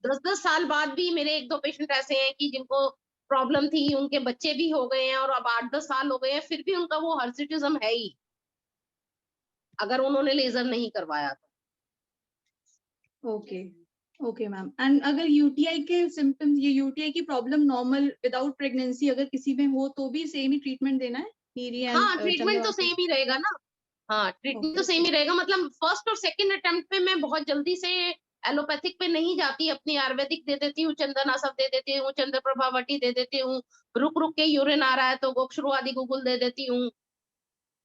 10-10 साल बाद भी मेरे एक दो पेशेंट ऐसे हैं कि जिनको प्रॉब्लम थी, उनके बच्चे भी हो गए हैं और अब 8-10 साल हो गए हैं, फिर भी उनका वो हर्सिटिज्म है ही, अगर उन्होंने लेजर नहीं करवाया तो। Okay okay ma'am. एंड अगर यूटीआई के सिम्टम्स, ये यूटीआई की प्रॉब्लम नॉर्मल विदाउट प्रेगनेंसी अगर किसी में हो तो भी सेम ही ट्रीटमेंट देना है? हाँ, ट्रीटमेंट तो सेम ही रहेगा ना। हाँ, ट्रीटमेंट तो सेम ही रहेगा। मतलब फर्स्ट और सेकंड अटेम्प्ट पे मैं बहुत जल्दी से एलोपैथिक पे नहीं जाती, अपनी आयुर्वेदिक दे देती हूँ, चंदन आसव दे देती हूँ, चंद्र प्रभावटी दे देती हूँ। रुक रुक के यूरिन आ रहा है तो गोक्षरू आदि गुगुल दे देती हूँ।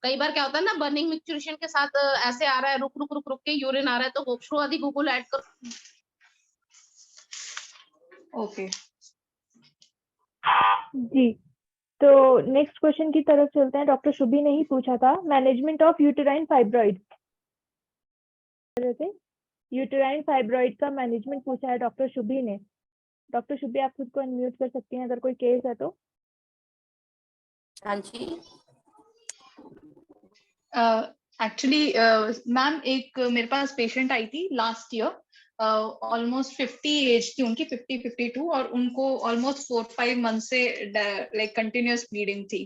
कई बार क्या होता है ना, बर्निंग मिक्सचरेशन के साथ ऐसे आ रहा है, रुक रुक रुक रुक के यूरिन आ रहा है, तो गोक्षरू आदि गुगुल ऐड कर। ओके जी, तो नेक्स्ट क्वेश्चन की तरफ चलते हैं। डॉक्टर शुभी ने ही पूछा था, management of uterine fibroid, uterine fibroid का मैनेजमेंट पूछा है डॉक्टर शुभी ने। डॉक्टर शुभी, आप खुद को अनम्यूट कर सकती हैं अगर कोई केस है तो। हाँ जी। एक्चुअली मैम, एक मेरे पास पेशेंट आई थी लास्ट ईयर, ऑलमोस्ट 50 एज थी उनकी, 52, और उनको ऑलमोस्ट 4-5 मंथ से लाइक कंटिन्यूअस ब्लीडिंग थी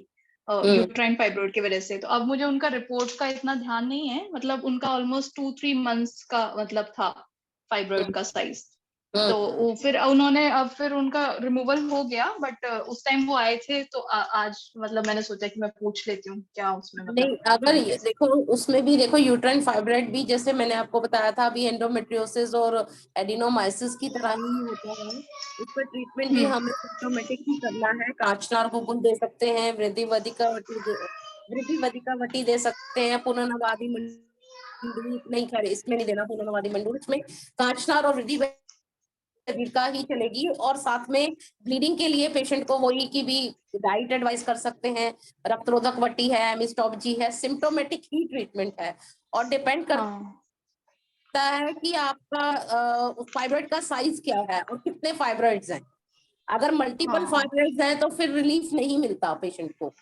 यूट्राइन फाइब्रॉइड की वजह से। तो अब मुझे उनका रिपोर्ट का इतना ध्यान नहीं है, मतलब उनका ऑलमोस्ट 2-3 मंथ्स का मतलब था फाइब्रॉइड का साइज। तो वो फिर उन्होंने, अब फिर उनका रिमूवल हो गया, बट उस टाइम वो आए थे तो आज मतलब मैंने सोचा कि मैं पूछ लेती हूँ क्या उसमें नहीं, मतलब अगर है कैसे। देखो उसमें भी देखो, यूट्राइन फाइब्रॉइड भी जैसे मैंने आपको बताया था अभी, एंडोमेट्रियोसिस और एडिनोमाइसिस की तरह ही होता है। उस पर ट्रीटमेंट भी हमें सिम्प्टोमेटिक ही करना है। कांचनार गुगुल दे सकते हैं, वृद्धि वधिका वटी दे सकते हैं, पुनर्नवादी मंडूक नहीं, खैर इसमें नहीं देना पुनर्नवादी मंडूक, इसमें कांचनार और वृद्धि का ही चलेगी, और साथ में ब्लीडिंग के लिए पेशेंट को वही की भी डाइट एडवाइस कर सकते हैं, रक्तरोधक वट्टी है, एमिस्टॉपजी है, सिम्टोमेटिक ही ट्रीटमेंट है, और डिपेंड करता है कि आपका फाइब्रॉइड का साइज क्या है और कितने फाइब्रॉइड्स हैं। अगर मल्टीपल फाइब्रॉइड्स हैं तो फिर रिलीफ नहीं मिलता पेशेंट को।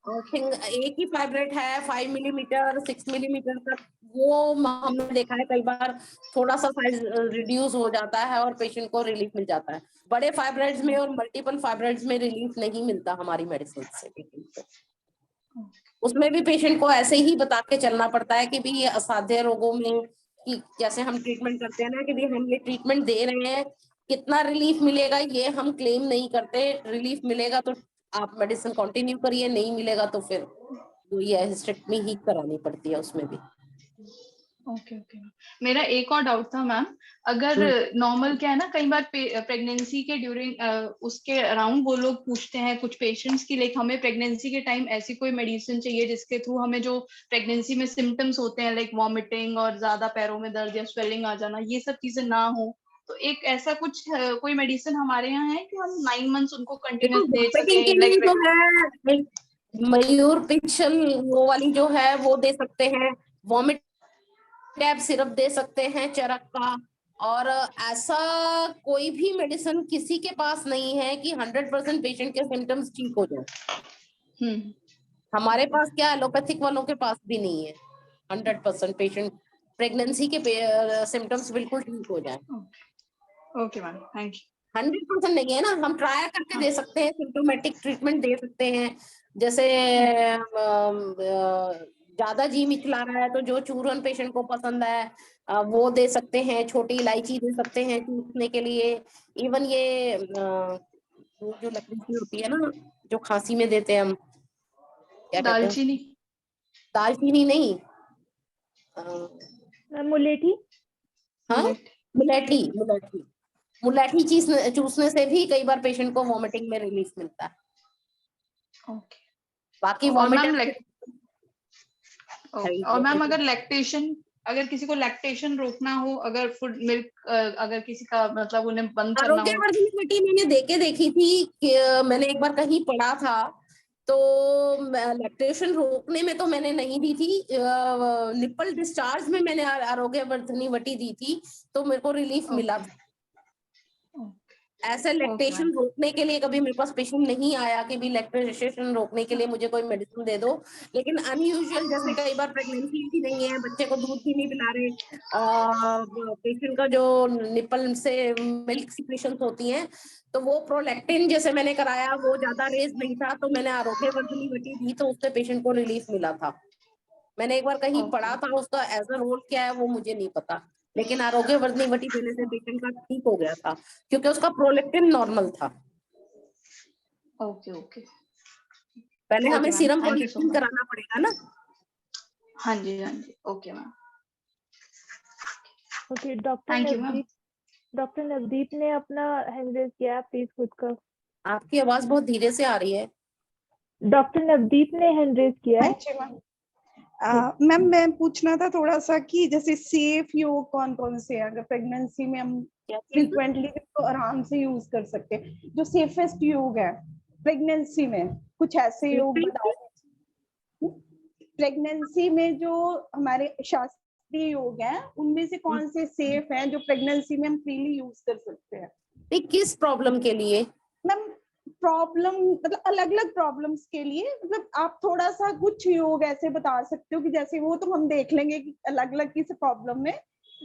एक ही फाइब्रॉइड है 5 मिलीमीटर 6 मिलीमीटर तक, वो हमने देखा है कई बार थोड़ा सा साइज रिड्यूस हो जाता है और पेशेंट को रिलीफ मिल जाता है। बड़े फाइब्रॉइड्स में और मल्टीपल फाइब्रॉइड्स में रिलीफ नहीं मिलता हमारी मेडिसिन से पेशेंट को। उसमें भी पेशेंट को ऐसे ही बता के चलना पड़ता है कि भी ये असाध्य रोगों में कि जैसे हम ट्रीटमेंट करते हैं ना कि भी हम ये ट्रीटमेंट दे रहे हैं, कितना रिलीफ मिलेगा ये हम क्लेम नहीं करते। रिलीफ मिलेगा तो आप मेडिसिन कंटिन्यू करिए, नहीं मिलेगा तो फिर वही हिस्टेक्टमी ही करानी पड़ती है उसमें भी। Okay okay. मेरा एक और डाउट था मैम, अगर नॉर्मल क्या है ना, कई बार प्रेगनेंसी के ड्यूरिंग उसके अराउंड वो लोग पूछते हैं कुछ पेशेंट्स की, लाइक हमें प्रेगनेंसी के टाइम ऐसी कोई मेडिसिन चाहिए जिसके थ्रू हमें जो प्रेगनेंसी में सिम्टम्स होते हैं लाइक वॉमिटिंग और ज्यादा पैरों में दर्द या स्वेलिंग आ जाना, ये सब चीजें ना हो, तो एक ऐसा कुछ कोई मेडिसिन हमारे यहाँ है कि हम 9 मंथ्स उनको कंटिन्यूस दे सकें? लाइक जो है मयूर पिक्चल वो वाली जो है वो दे सकते हैं, वॉमिट टैब सिरप दे सकते हैं चरक का, और ऐसा कोई भी मेडिसिन किसी के पास नहीं है कि 100% पेशेंट के सिम्टम्स ठीक हो जाए। हमारे पास क्या एलोपैथिक वालों के पास भी नहीं है 100% पेशेंट प्रेगनेंसी के सिम्टम्स बिल्कुल ठीक हो जाए। Okay ma'am, thank you. 100% नहीं है ना, हम ट्राई करके दे सकते हैं, सिम्टोमेटिक ट्रीटमेंट दे सकते हैं। जैसे ज्यादा जी मिचला रहा है तो जो चूरन पेशेंट को पसंद है वो दे सकते हैं, छोटी इलायची दे सकते हैं चूसने के लिए। इवन ये वो जो लकड़ी होती है ना जो खांसी में देते हैं हम, क्या कहते हैं? दालचीनी? दालचीनी नहीं, मुलेठी। हाँ मुलेठी। मुलेठी मुलेठी चूसने से भी कई बार पेशेंट को वॉमिटिंग में रिलीफ मिलता है। ओके। बाकी और मैम वॉमिट और मैम अगर लैक्टेशन, अगर किसी को लैक्टेशन रोकना हो, अगर फूड मिल्क अगर किसी का मतलब उन्हें बंद करना हो, आरोग्यवर्धनी वटी मैंने देके देखी थी कि मैंने एक बार कहीं पढ़ा था, तो लैक्टेशन रोकने में तो मैंने नहीं दी थी, निप्पल डिस्चार्ज में मैंने आरोग्यवर्धनी वटी दी थी तो मेरे को रिलीफ मिला था। ऐसे लैक्टेशन रोकने के लिए कभी मेरे पास पेशेंट नहीं आया कि भी लैक्टेशन रोकने के लिए मुझे कोई मेडिसिन दे दो, लेकिन अनयूजुअल जैसे कई बार प्रेगनेंसी भी नहीं है, बच्चे को दूध भी नहीं पिला रहे, पेशेंट का जो निपल से मिल्क सिक्रेशंस होती हैं तो वो प्रोलैक्टिन जैसे मैंने कराया वो ज्यादा रेज नहीं था तो मैंने आरोग्यवर्धनी वटी दी तो उससे पेशेंट को रिलीफ मिला था। मैंने एक बार कहीं पढ़ा था, उसका एज अ रोल क्या है वो मुझे नहीं पता, लेकिन आरोग्यवर्धनी वटी देने से पेशेंट का ठीक हो गया था क्योंकि उसका प्रोलेक्टिन नॉर्मल था। Okay okay. पहले हमें सीरम प्रोलेक्टिन कराना पड़ेगा ना। हाँ जी हाँ जी, okay ma'am. Okay, doctor Navdeep ने अपना हैंड रेज किया, प्लीज खुद का। आपकी आवाज बहुत धीरे से आ रही है। डॉक्टर नवदीप ने हैंड रेज किया है। मैम मैं पूछना था थोड़ा सा कि जैसे सेफ योग कौन कौन से हैं, अगर प्रेगनेंसी में हम फ्रीक्वेंटली तो आराम से यूज कर सकते हैं, जो सेफेस्ट योग है प्रेगनेंसी में, कुछ ऐसे योग बता दीजिए। प्रेगनेंसी में जो हमारे शास्त्रीय योग हैं उनमें से कौन से सेफ हैं जो प्रेगनेंसी में हम फ्रीली यूज कर सकते हैं? किस प्रॉब्लम के लिए मैम? प्रॉब्लम मतलब अलग अलग प्रॉब्लम्स के लिए, मतलब आप थोड़ा सा कुछ योग ऐसे बता सकते हो कि जैसे वो तो हम देख लेंगे कि अलग अलग किस प्रॉब्लम में,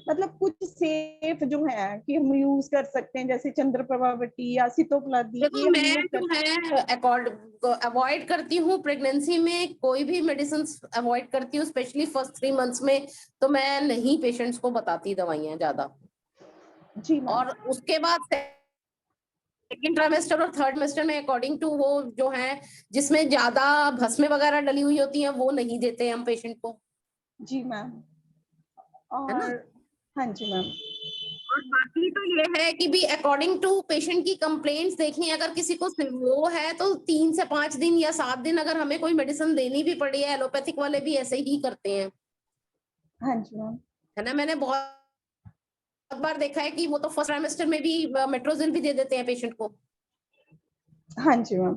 मतलब कुछ सेफ जो है कि हम यूज कर सकते हैं, जैसे चंद्रप्रभा वटी या सितोपलादी। देखो मैं जो है अवॉइड करती हूँ प्रेगनेंसी में, कोई भी मेडिसिन अवॉइड करती हूँ, स्पेशली फर्स्ट 3 मंथ्स में तो मैं नहीं पेशेंट्स को बताती दवाइयाँ ज्यादा जी। और उसके बाद सेकेंड ट्राइमेस्टर और थर्ड ट्राइमेस्टर में अकॉर्डिंग टू वो जो है जिसमें ज्यादा भस्में वगैरह डली हुई होती हैं वो नहीं देते हम पेशेंट को। जी मैम। और हाँ जी मैम। और बाकी तो ये है कि भी अकॉर्डिंग टू पेशेंट की कंप्लेंट्स देखनी, अगर किसी को वो है तो 3 से 5 दिन या 7 दिन अगर हमें कोई मेडिसिन देनी भी पड़ी है, एलोपैथिक वाले भी ऐसे ही करते हैं। हाँ जी मैम। है ना, मैंने बहुत बहुत बार देखा है कि वो तो फर्स्ट ट्राइमेस्टर में भी मेट्रोजिल भी दे देते हैं पेशेंट को, हाँ जी मैम।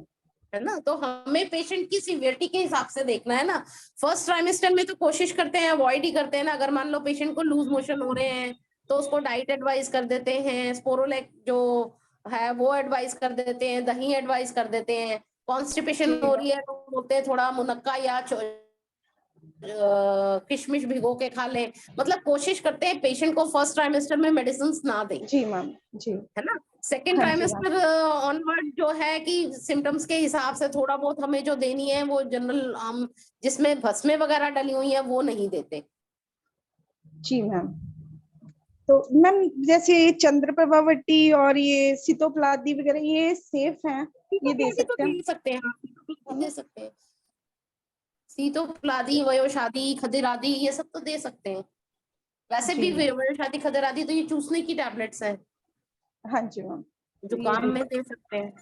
है ना। तो हमें पेशेंट की सीवियरिटी के हिसाब से देखना है ना। फर्स्ट ट्राइमेस्टर में तो कोशिश करते हैं, अवॉइड ही करते हैं ना। अगर मान लो पेशेंट को लूज मोशन हो रहे हैं तो उसको डाइट एडवाइस कर देते हैं, स्पोरोलैक जो है वो एडवाइस कर देते हैं, दही एडवाइस कर देते हैं। कॉन्स्टिपेशन हो रही है तो बोलते हैं थोड़ा मुनक्का या किशमिश भिगो के खा ले। मतलब कोशिश करते हैं पेशेंट को फर्स्ट ट्राइमेस्टर में मेडिसिन ना दें, जी मैम जी। है ना। सेकेंड हाँ जी, ट्राइमेस्टर ऑनवर्ड जो है कि सिम्टम्स के हिसाब से थोड़ा बहुत हमें जो देनी है वो जनरल हम जिसमें भस्में वगैरह डली हुई है वो नहीं देते। जी मैम। तो मैम जैसे चंद्रप्रभावती और ये सितोप्लादी वगैरह ये सेफ हैं, ये दे सकते हैं? दे सकते हैं, दे सकते हैं। सीतोप्लादी, वयोशादी, खदिरादी ये सब तो दे सकते हैं। वैसे भी वयोशादी, खदिरादी तो ये चूसने की टैबलेट्स है, हाँ जी मैम। जुकाम में दे सकते हैं।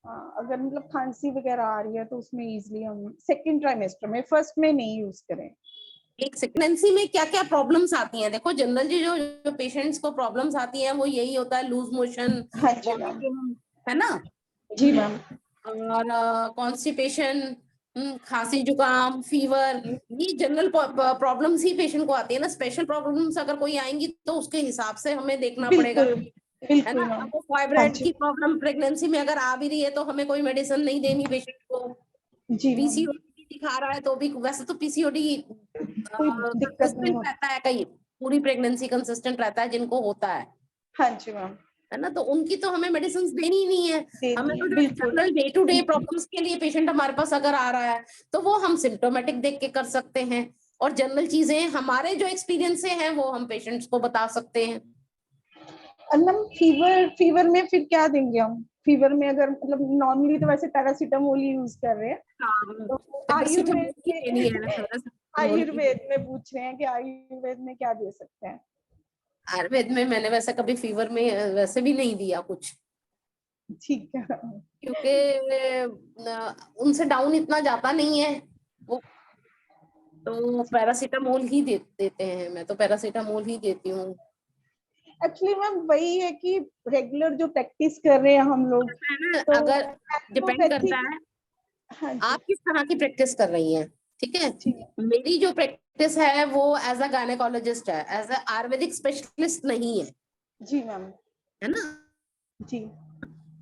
हाँ, अगर मतलब खांसी वगैरह आ रही है तो उसमें इजीली हम सेकंड ट्राइमेस्टर में, फर्स्ट में नहीं यूज करें। एक प्रेगनेंसी में क्या क्या प्रॉब्लम्स आती हैं, देखो जनरली जो पेशेंट्स को प्रॉब्लम्स आती हैं वो यही होता है, लूज मोशन, हाँ जी मैम। है ना, जी मैम। और कॉन्स्टिपेशन, खांसी जुकाम, फीवर, ये जनरल प्रॉब्लम्स ही पेशेंट को आती है ना। स्पेशल प्रॉब्लम्स अगर कोई आएंगी तो उसके हिसाब से हमें देखना पड़ेगा, बिल्कुल है ना। मैम। अब फाइब्राइड की प्रॉब्लम प्रेगनेंसी में अगर आ भी रही है तो हमें कोई मेडिसिन नहीं देनी पेशेंट को। जी मैम। पीसीओडी दिखा रहा है तो भी, वैसे तो पीसीओडी कोई दिक्कत नहीं कंसिस्टेंट होती। रहता है, कहीं पूरी प्रेगनेंसी कंसिस्टेंट रहता है जिनको होता हाँ जी मैम। है ना। तो उनकी तो हमें मेडिसिन देनी ही नहीं है। हमें तो बिल्कुल। General day to day problems के लिए पेशेंट हमारे पास अगर आ रहा है तो वो हम सिम्टोमेटिक देख के कर सकते हैं, और जनरल चीजें हमारे जो एक्सपीरियंस से हैं वो हम पेशेंट्स को बता सकते हैं। मैम फीवर में फिर क्या देंगे हम? फीवर में अगर मतलब नॉर्मली तो वैसे पैरासीटामोल यूज कर रहे हैं, तो आयुर्वेद में पूछ रहे हैं कि आयुर्वेद में क्या दे सकते हैं? आयुर्वेद में मैंने वैसे कभी फीवर में वैसे भी नहीं दिया कुछ, ठीक है, क्योंकि उनसे डाउन इतना जाता नहीं है वो, तो पैरासीटामोल ही देते हैं। मैं तो पैरासीटामोल ही देती हूँ। एक्चुअली मैम वही है कि रेगुलर जो प्रैक्टिस कर रहे हैं हम लोग, तो अगर डिपेंड करता है हाँ आप किस तरह की प्रैक्टिस कर रही हैं, ठीक है। मेरी जो प्रैक्टिस है वो एज अ गायनेकोलॉजिस्ट है, एज अ आयुर्वेदिक स्पेशलिस्ट नहीं है। जी मैम। है ना। जी।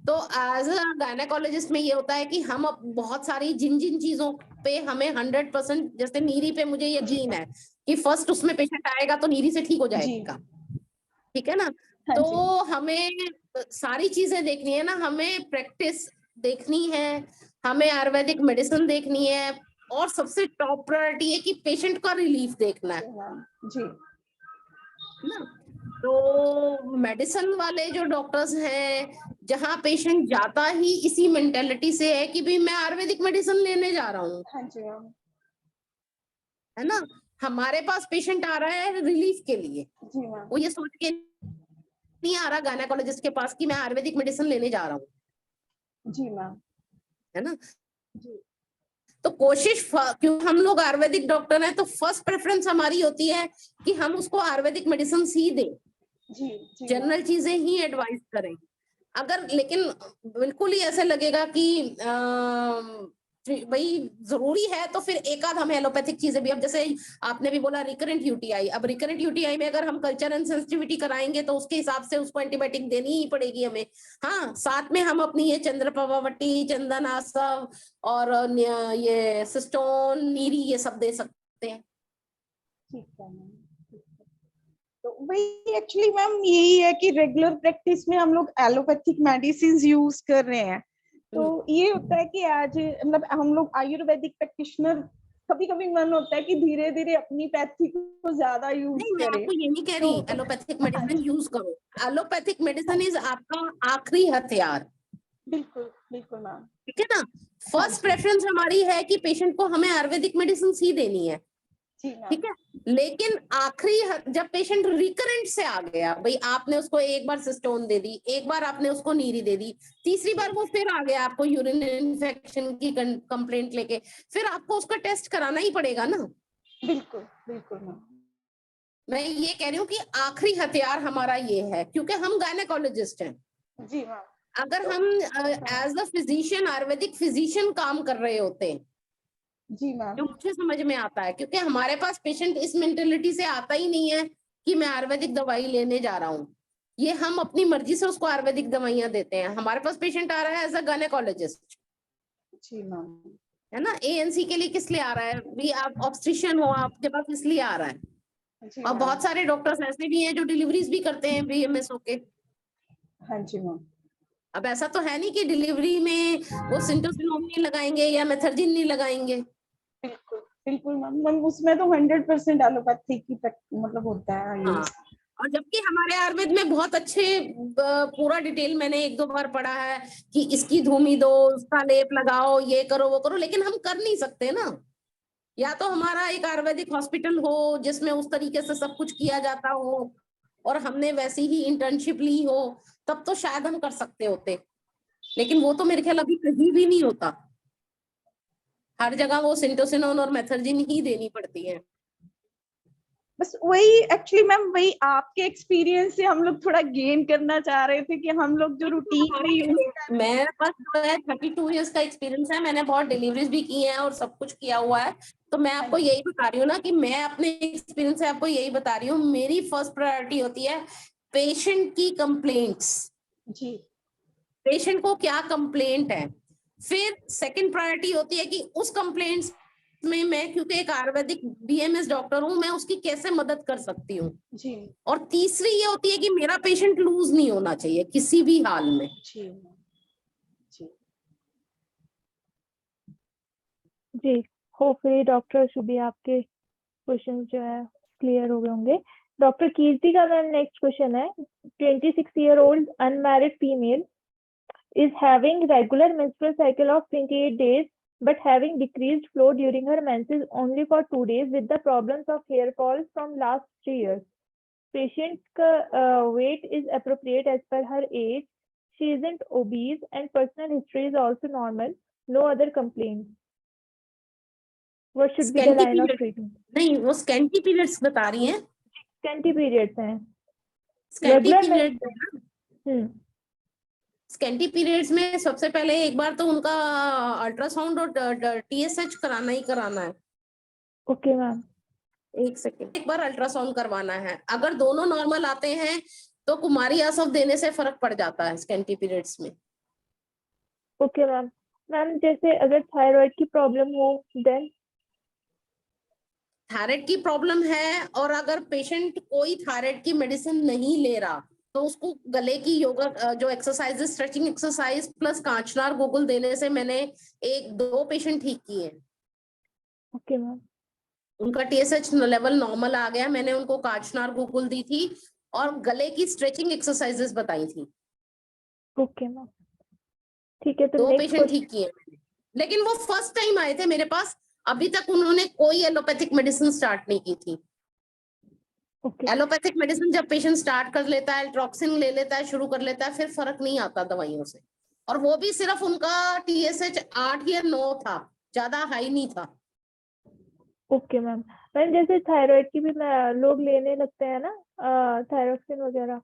तो एज अ गायनेकोलॉजिस्ट में ये होता है कि हम बहुत सारी जिन जिन चीजों पे हमें 100%, जैसे नीरी पे मुझे यकीन है कि फर्स्ट उसमें पेशेंट आएगा तो नीरी से ठीक हो जाएगा, ठीक है ना। हाँ तो हमें सारी चीजें देखनी है ना, हमें प्रैक्टिस देखनी है, हमें आयुर्वेदिक मेडिसिन देखनी है, और सबसे टॉप प्रायोरिटी है कि पेशेंट का रिलीफ देखना है जी ना। तो मेडिसिन वाले जो डॉक्टर्स हैं, जहां पेशेंट जाता ही इसी मेंटेलिटी से है कि भाई मैं आयुर्वेदिक मेडिसिन लेने जा रहा हूँ, हाँ जी मैम। है ना। हमारे पास पेशेंट आ रहा है रिलीफ के लिए, जी मैम। वो ये सोच के नहीं आ रहा गायनेकोलॉजिस्ट के पास कि मैं आयुर्वेदिक मेडिसिन लेने जा रहा हूँ, जी मैम। है ना। जी। तो कोशिश, क्यों हम लोग आयुर्वेदिक डॉक्टर हैं तो फर्स्ट प्रेफरेंस हमारी होती है कि हम उसको आयुर्वेदिक मेडिसिन ही दें, जी जनरल चीजें ही एडवाइस करें। अगर लेकिन बिल्कुल ही ऐसे लगेगा कि भाई जरूरी है तो फिर एक आध हम एलोपैथिक चीजें भी, अब जैसे आपने भी बोला रिकरेंट यूटीआई, अब रिकरेंट यूटीआई में अगर हम कल्चर एंड सेंसिटिविटी कराएंगे तो उसके हिसाब से उसको एंटीबायोटिक देनी ही पड़ेगी हमें। हाँ, साथ में हम अपनी ये चंद्रप्रभावती, चंदन आसव और ये सिस्टोन, नीरी, ये सब दे सकते हैं। ठीक है मैम। तो वही एक्चुअली मैम यही है कि रेगुलर प्रैक्टिस में हम लोग एलोपैथिक मेडिसिन यूज कर रहे हैं, तो ये होता है कि आज मतलब हम लोग आयुर्वेदिक प्रैक्टिशनर कभी कभी मन होता है कि धीरे धीरे अपनी पैथी को ज्यादा यूज नहीं, मैं करें। आपको ये नहीं कह रही एलोपैथिक मेडिसिन यूज करो, एलोपैथिक मेडिसिन इज आपका आखिरी हथियार। बिल्कुल बिल्कुल मैम। ठीक है ना। फर्स्ट प्रेफरेंस हमारी है कि पेशेंट को हमें आयुर्वेदिक मेडिसिन ही देनी है, ठीक है। लेकिन आखिरी जब पेशेंट रिकरेंट से आ गया, भाई आपने उसको एक बार सिस्टोन दे दी, एक बार आपने उसको नीरी दे दी, तीसरी बार वो फिर आ गया आपको यूरिन इन्फेक्शन की कंप्लेंट लेके, फिर आपको उसका टेस्ट कराना ही पड़ेगा ना। बिल्कुल बिल्कुल मैम। मैं ये कह रही हूँ कि आखिरी हथियार हमारा ये है, क्योंकि हम गायनेकोलॉजिस्ट हैं। जी मैम। अगर हम as a physician, Ayurvedic physician काम कर रहे होते, जी मैम। जो मुझे समझ में आता है, क्योंकि हमारे पास पेशेंट इस मेंटेलिटी से आता ही नहीं है कि मैं आयुर्वेदिक दवाई लेने जा रहा हूँ। ये हम अपनी मर्जी से उसको आयुर्वेदिक दवाइयां देते हैं। हमारे पास पेशेंट आ रहा है एज अ गायनेकोलॉजिस्ट, जी मैम। है ना। एएनसी के लिए किस लिए आ रहा है भी? आप ऑब्स्ट्रिशियन हो, आपके पास इसलिए आ रहा है। जी और मैम। बहुत सारे डॉक्टर्स ऐसे भी हैं जो डिलीवरीज भी करते हैं बीएमएसओ के। हाँ जी मैम। अब ऐसा तो है नहीं कि डिलीवरी में वो सिंटोसिनोम नहीं लगाएंगे या मेथर्जिन नहीं लगाएंगे। बिल्कुल बिल्कुल मैम। मैम उसमें तो 100% एलोपैथी की तक मतलब होता है हाँ, यूज। और जबकि हमारे आयुर्वेद में बहुत अच्छे पूरा डिटेल मैंने 1-2 बार पढ़ा है कि इसकी धूमी दो, उसका लेप लगाओ, ये करो वो करो, लेकिन हम कर नहीं सकते ना। या तो हमारा एक आयुर्वेदिक हॉस्पिटल हो जिसमें उस तरीके से सब कुछ किया जाता हो और हमने वैसी ही इंटर्नशिप ली हो, तब तो शायद हम कर सकते होते, लेकिन वो तो मेरे ख्याल अभी कहीं भी नहीं होता। हर जगह वो सिंटोसिनोन और मेथर्जिन ही देनी पड़ती है। बस वही एक्चुअली मैम, वही आपके एक्सपीरियंस से हम लोग थोड़ा गेन करना चाह रहे थे कि हम लोग जो रूटीन में यूज मेरे पास जो है 32 इयर्स का एक्सपीरियंस है, मैंने बहुत डिलीवरीज भी की हैं और सब कुछ किया हुआ है। तो मैं आपको यही बता रही हूँ ना कि मैं अपने एक्सपीरियंस से आपको यही बता रही हूँ, मेरी फर्स्ट प्रायोरिटी होती है पेशेंट की कंप्लेंट्स, जी पेशेंट को क्या कंप्लेंट है। फिर सेकंड प्रायोरिटी होती है कि उस कंप्लेंट्स में मैं, क्योंकि एक आयुर्वेदिक बीएमएस डॉक्टर हूँ, मैं उसकी कैसे मदद कर सकती हूँ। जी और तीसरी ये होती है कि मेरा पेशेंट लूज नहीं होना चाहिए किसी भी हाल में। जी जी जी, होपफुली डॉक्टर शुभी आपके क्वेश्चन जो है क्लियर हो गए होंगे। डॉक्टर कीर्ति का मैम नेक्स्ट क्वेश्चन है। 26-year-old unmarried female is having regular menstrual cycle of 28 days but having decreased flow during her menses only for 2 days with the problems of hair fall from last 3 years. Patient का weight is appropriate as per her age. She isn't obese and personal history is also normal. No other complaints. What should be the Scanty line of period- treatment? नहीं, वो scanty periods बता रही हैं। Scanty periods हैं। Scanty Regular period हम्म scanty periods में सबसे पहले एक बार तो उनका अल्ट्रासाउंड और टीएसएच कराना ही कराना है। Okay ma'am. एक सेकेंड, एक बार अल्ट्रासाउंड करवाना है। अगर दोनों नॉर्मल आते हैं तो कुमारी आसव देने से फर्क पड़ जाता है स्कैंटी पीरियड्स में। Okay ma'am. मैम जैसे अगर थायराइड की प्रॉब्लम हो देन? थायराइड की प्रॉब्लम है और अगर पेशेंट कोई थायराइड की मेडिसिन नहीं ले रहा तो उसको गले की योगा जो exercise, stretching exercise plus कांचनार guggul देने से मैंने 1-2 पेशेंट ठीक किए। Okay ma'am. उनका टीएसएच लेवल नॉर्मल आ गया, मैंने उनको कांचनार गुगुल दी थी और गले की स्ट्रेचिंग एक्सरसाइजेस बताई थी। ओके मैम, ठीक है। तो 2 नेक्स्ट पेशेंट ठीक किए मैंने, लेकिन वो फर्स्ट टाइम आए थे मेरे पास। अभी तक उन्होंने कोई एलोपैथिक मेडिसिन स्टार्ट नहीं की थी। ओके एलोपैथिक मेडिसिन जब पेशेंट स्टार्ट कर लेता है, एल्ट्रॉक्सिन ले लेता है, शुरू कर लेता है, फिर फर्क नहीं आता दवाइयों से। और वो भी सिर्फ उनका टीएसएच 8 या 9 था, ज्यादा हाई नहीं था। Okay ma'am. मैम जैसे थायराइड की भी लोग लेने लगते हैं ना थायरोक्सिन वगैरह,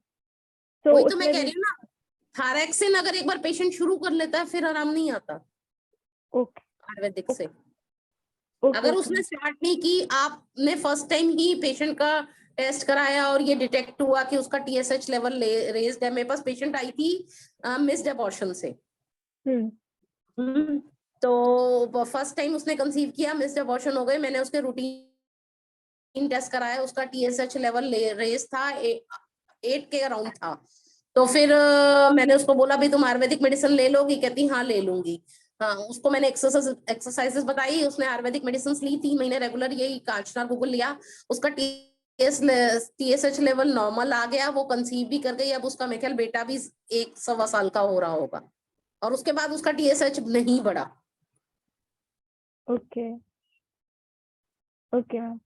तो वही तो मैं उसमें कह भी? रही हूँ ना, थायरैक्सिन अगर एक बार पेशेंट शुरू कर लेता है फिर आराम नहीं आता ओके आयुर्वेदिक से। ओके अगर ओके उसने स्टार्ट नहीं की, आपने फर्स्ट टाइम ही पेशेंट का टेस्ट कराया और ये डिटेक्ट हुआ कि उसका टीएसएच लेवल रेज्ड है। मेरे पास पेशेंट आई थी मिस्ड अबॉर्शन से। तो फर्स्ट टाइम उसने कंसीव किया, मिस्ड अबॉर्शन हो गए, मैंने उसके रूटीन टेस्ट कराया, उसका टीएसएच लेवल रेज था 8 के अराउंड था। तो फिर मैंने उसको बोला भी तुम आयुर्वेदिक मेडिसिन ले लोगी? कहती हाँ ले लूंगी। हाँ, उसको मैंने एक्सरसाइजेस बताई, उसने आयुर्वेदिक मेडिसिन ली 3 महीने रेगुलर, यही कांचनार गुगुल लिया, उसका टीएसएच लेवल नॉर्मल आ गया, वो कंसीव भी कर गई। अब उसका मेरे ख्याल बेटा भी 1-1.25 साल का हो रहा होगा और उसके बाद उसका टीएसएच नहीं बढ़ा। Okay okay ma'am.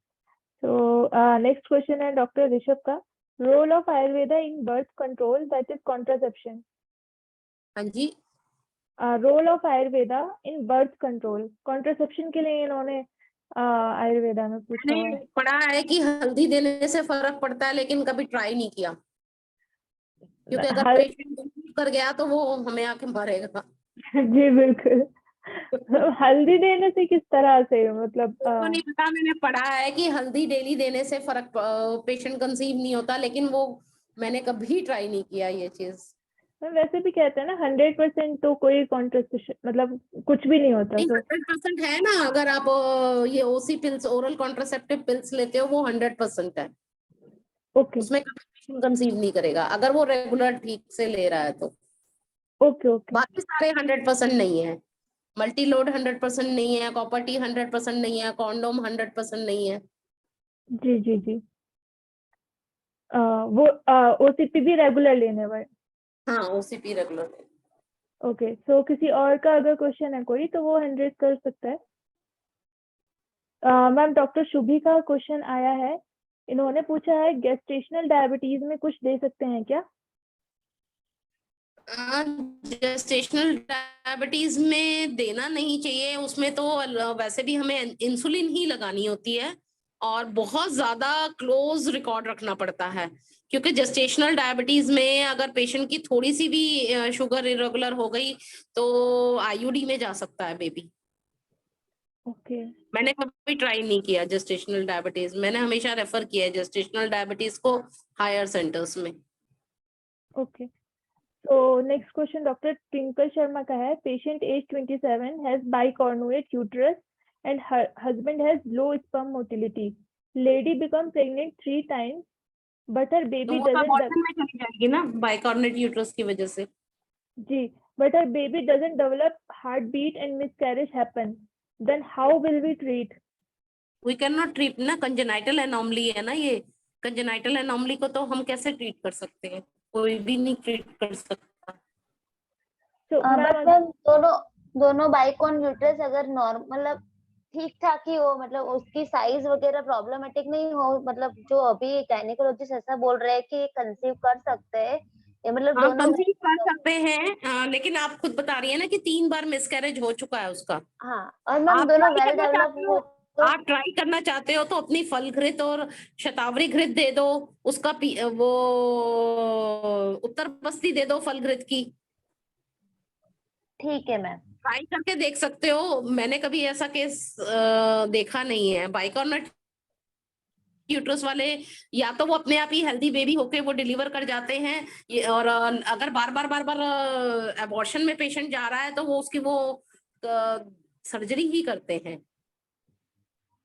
तो नेक्स्ट क्वेश्चन है डॉक्टर ऋषभ का। Role of Ayurveda in birth control that is contraception. हाँ जी, role of Ayurveda in birth control, contraception के लिए इन्होंने आयुर्वेदा में पूछा हुआ मैंने है। पढ़ा है कि हल्दी देने से फर्क पड़ता है, लेकिन कभी ट्राई नहीं किया, क्योंकि अगर हल पेशेंट कर गया तो वो हमें आके मारेगा। जी बिल्कुल। हल्दी देने से किस तरह से, मतलब तो नहीं पता, मैंने पढ़ा है कि हल्दी डेली देने से फर्क पेशेंट कंसीव नहीं होता, लेकिन वो मैंने कभी ट्राई नहीं किया ये चीज। वैसे भी कहते हैं ना 100% तो कोई कॉन्ट्रासेप्शन मतलब कुछ भी नहीं होता। नहीं, तो 100% है ना, अगर आप ये ओसी पिल्स, ओरल कॉन्ट्रासेप्टिव पिल्स लेते हो, वो 100% है, ओके उसमें कभी पेशेंट कंसीव नहीं करेगा अगर वो रेगुलर ठीक से ले रहा है तो। ओके ओके बाकी सारे 100% नहीं है, मल्टी लोड 100% नहीं है, कॉपर टी 100% नहीं है, कॉन्डोम 100% नहीं है। जी जी जी। वो ओसीपी भी रेगुलर लेने वाले। हाँ, ओसीपी रेगुलर। ओके, सो किसी और का अगर क्वेश्चन है कोई तो वो हैंड रेज कर सकता है। मैम डॉक्टर शुभी का क्वेश्चन आया है, इन्होंने पूछा है गेस्टेशनल डायबिटीज में कुछ दे सकते हैं क्या? जेस्टेशनल डायबिटीज में देना नहीं चाहिए, उसमें तो वैसे भी हमें इंसुलिन ही लगानी होती है, और बहुत ज्यादा क्लोज रिकॉर्ड रखना पड़ता है, क्योंकि जेस्टेशनल डायबिटीज में अगर पेशेंट की थोड़ी सी भी शुगर इरेगुलर हो गई तो आईयूडी में जा सकता है बेबी। ओके मैंने कभी ट्राई नहीं किया जेस्टेशनल डायबिटीज, मैंने हमेशा रेफर किया है जेस्टेशनल डायबिटीज को हायर सेंटर्स में। ओके। तो next question doctor Twinkle Sharma का है, patient age 27 has bicornuate uterus and husband has low sperm motility, lady become pregnant 3 times but her तो baby वो तो doesn't अबॉर्शन में चली जाएगी ना, बाइकॉर्नेट यूट्रस की वजह से। जी but her baby doesn't develop heartbeat and miscarriage happen, then how will we treat? We can not treat ना, कंजेनाइटल एनॉमली है ना ये, कंजेनाइटल एनॉमली को तो हम कैसे ट्रीट कर सकते हैं, कोई भी नहीं ट्रीट कर सकता। So बट मैम मैम दोनों दोनों बाइकॉन यूट्रस अगर नॉर्मल मतलब ठीक ठाक ही हो, मतलब उसकी साइज वगैरह प्रॉब्लमेटिक नहीं हो, मतलब जो अभी गायनेकोलॉजिस्ट ऐसा बोल रहे हैं कि कंसीव कर सकते हैं, ये मतलब हाँ, दोनों कंसीव कर सकते हैं, लेकिन आप खुद बता रही है ना कि 3 बार मिसकैरेज हो चुका है उसका। हाँ, और मैम आप दोनों ट्राई वेल करना डेवलप चाहते हो, हो तो आप ट्राई करना चाहते हो तो अपनी फल घृत और शतावरी घृत दे दो, उसका वो उत्तर बस्ती दे दो फल घृत की, ठीक है मैम। ट्राई करके देख सकते हो। मैंने कभी ऐसा केस देखा नहीं है। बाइकॉर्नेट यूट्रस वाले या तो वो अपने आप ही हेल्दी बेबी होके वो डिलीवर कर जाते हैं, और अगर बार बार अबॉर्शन में पेशेंट जा रहा है तो वो उसकी वो सर्जरी ही करते हैं।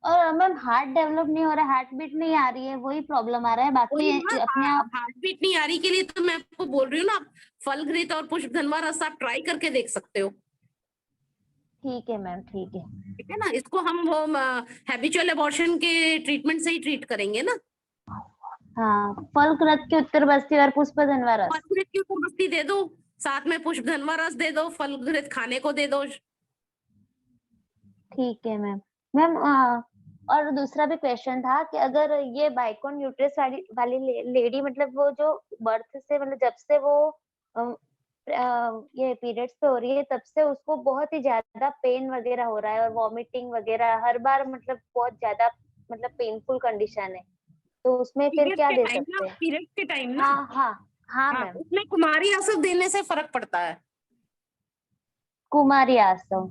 और मैम हार्ट डेवलप नहीं हो रहा, हार्ट बीट नहीं आ रही है, वही प्रॉब्लम आ रहा है, बाकी अपने आप हार्ट बीट नहीं आ रही के लिए तो मैं आपको बोल रही हूँ ना, आप फल घृत और पुष्प धनवा रस आप ट्राई करके देख सकते हो। ठीक है मैम, ठीक है। ठीक है ना, इसको हम वो हैबिचुअल अबॉर्शन के ट्रीटमेंट से ही ट्रीट करेंगे ना। हाँ, फल कृत की उत्तर बस्ती और पुष्प धनवा रस। फल घृत की उपस्थिति दे दो, साथ में पुष्प धनवा रस दे दो, फल घृत खाने को दे दो। ठीक है मैम। मैम और दूसरा भी क्वेश्चन था कि अगर ये बाइकॉन यूट्रस वाली लेडी, मतलब वो जो बर्थ से मतलब जब से वो ये पीरियड्स पे हो रही है तब से उसको बहुत ही ज्यादा पेन वगैरह हो रहा है और वॉमिटिंग वगैरह हर बार, मतलब बहुत ज्यादा मतलब पेनफुल कंडीशन है, तो उसमें फिर पीरियड्स क्या के दे टाइम ना, सकते हैं? पीरियड्स के टाइम ना, हाँ हाँ हाँ हाँ, मैम, उसमें कुमारी आसव देने से फर्क पड़ता है। कुमारी आसव।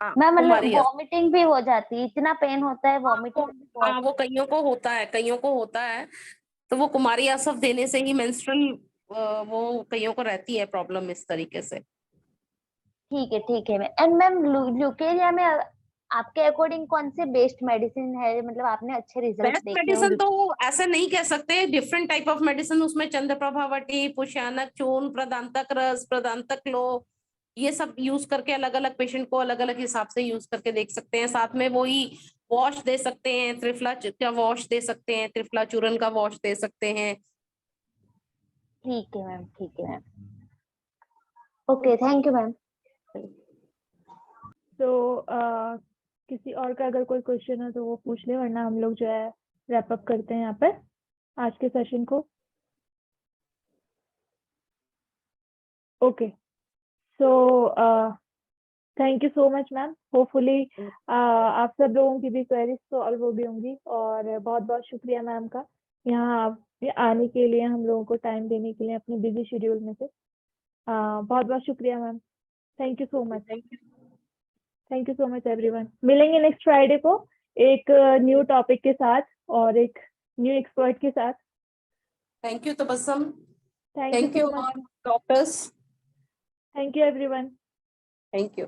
हाँ, मैम मतलब कुमारी आसव। वो भी हो जाती है, इतना पेन होता है, वॉमिटिंग बहुत। हाँ, वो कईयों को होता है, कईयों को होता है, तो वो कुमारी आसव देने से ही मेंस्ट्रुअल वो कईयों को रहती है प्रॉब्लम इस तरीके से। ठीक है मैम। एंड मैम ल्यूकेरिया में आपके अकॉर्डिंग कौन से बेस्ट मेडिसिन है, मतलब आपने अच्छे रिजल्ट बेस्ट देखे हो? मेडिसिन तो ऐसा नहीं कह सकते, डिफरेंट टाइप ऑफ मेडिसिन, उसमें चंद्रप्रभावटी, पुष्यानक चूर्ण, प्रदांतक रस, प्रदांतक लो, ये सब यूज करके अलग अलग पेशेंट को अलग अलग हिसाब से यूज करके देख सकते हैं। साथ में वही वॉश दे सकते हैं, त्रिफला का वॉश दे सकते हैं, त्रिफला चूर्ण का वॉश दे सकते हैं। ठीक है मैम, ठीक है ma'am. Okay, thank you ma'am. तो किसी और का अगर कोई क्वेश्चन हो तो वो पूछ ले, वरना हम लोग जो है रैप अप करते हैं यहाँ पर आज के सेशन को। Okay, so thank you so much ma'am. Hopefully आप सब लोगों की भी क्वेरीज सॉल्व हो गई होंगी, और बहुत बहुत शुक्रिया मैम का यहाँ आप आने के लिए, हम लोगों को टाइम देने के लिए अपने बिजी शेड्यूल में से। बहुत बहुत शुक्रिया ma'am. Thank you so much. Thank you so much everyone. मिलेंगे नेक्स्ट फ्राइडे को एक न्यू टॉपिक के साथ और एक न्यू एक्सपर्ट के साथ। Thank you Tabassum. Thank thank you you so much. Doctors. Thank you everyone. Thank you.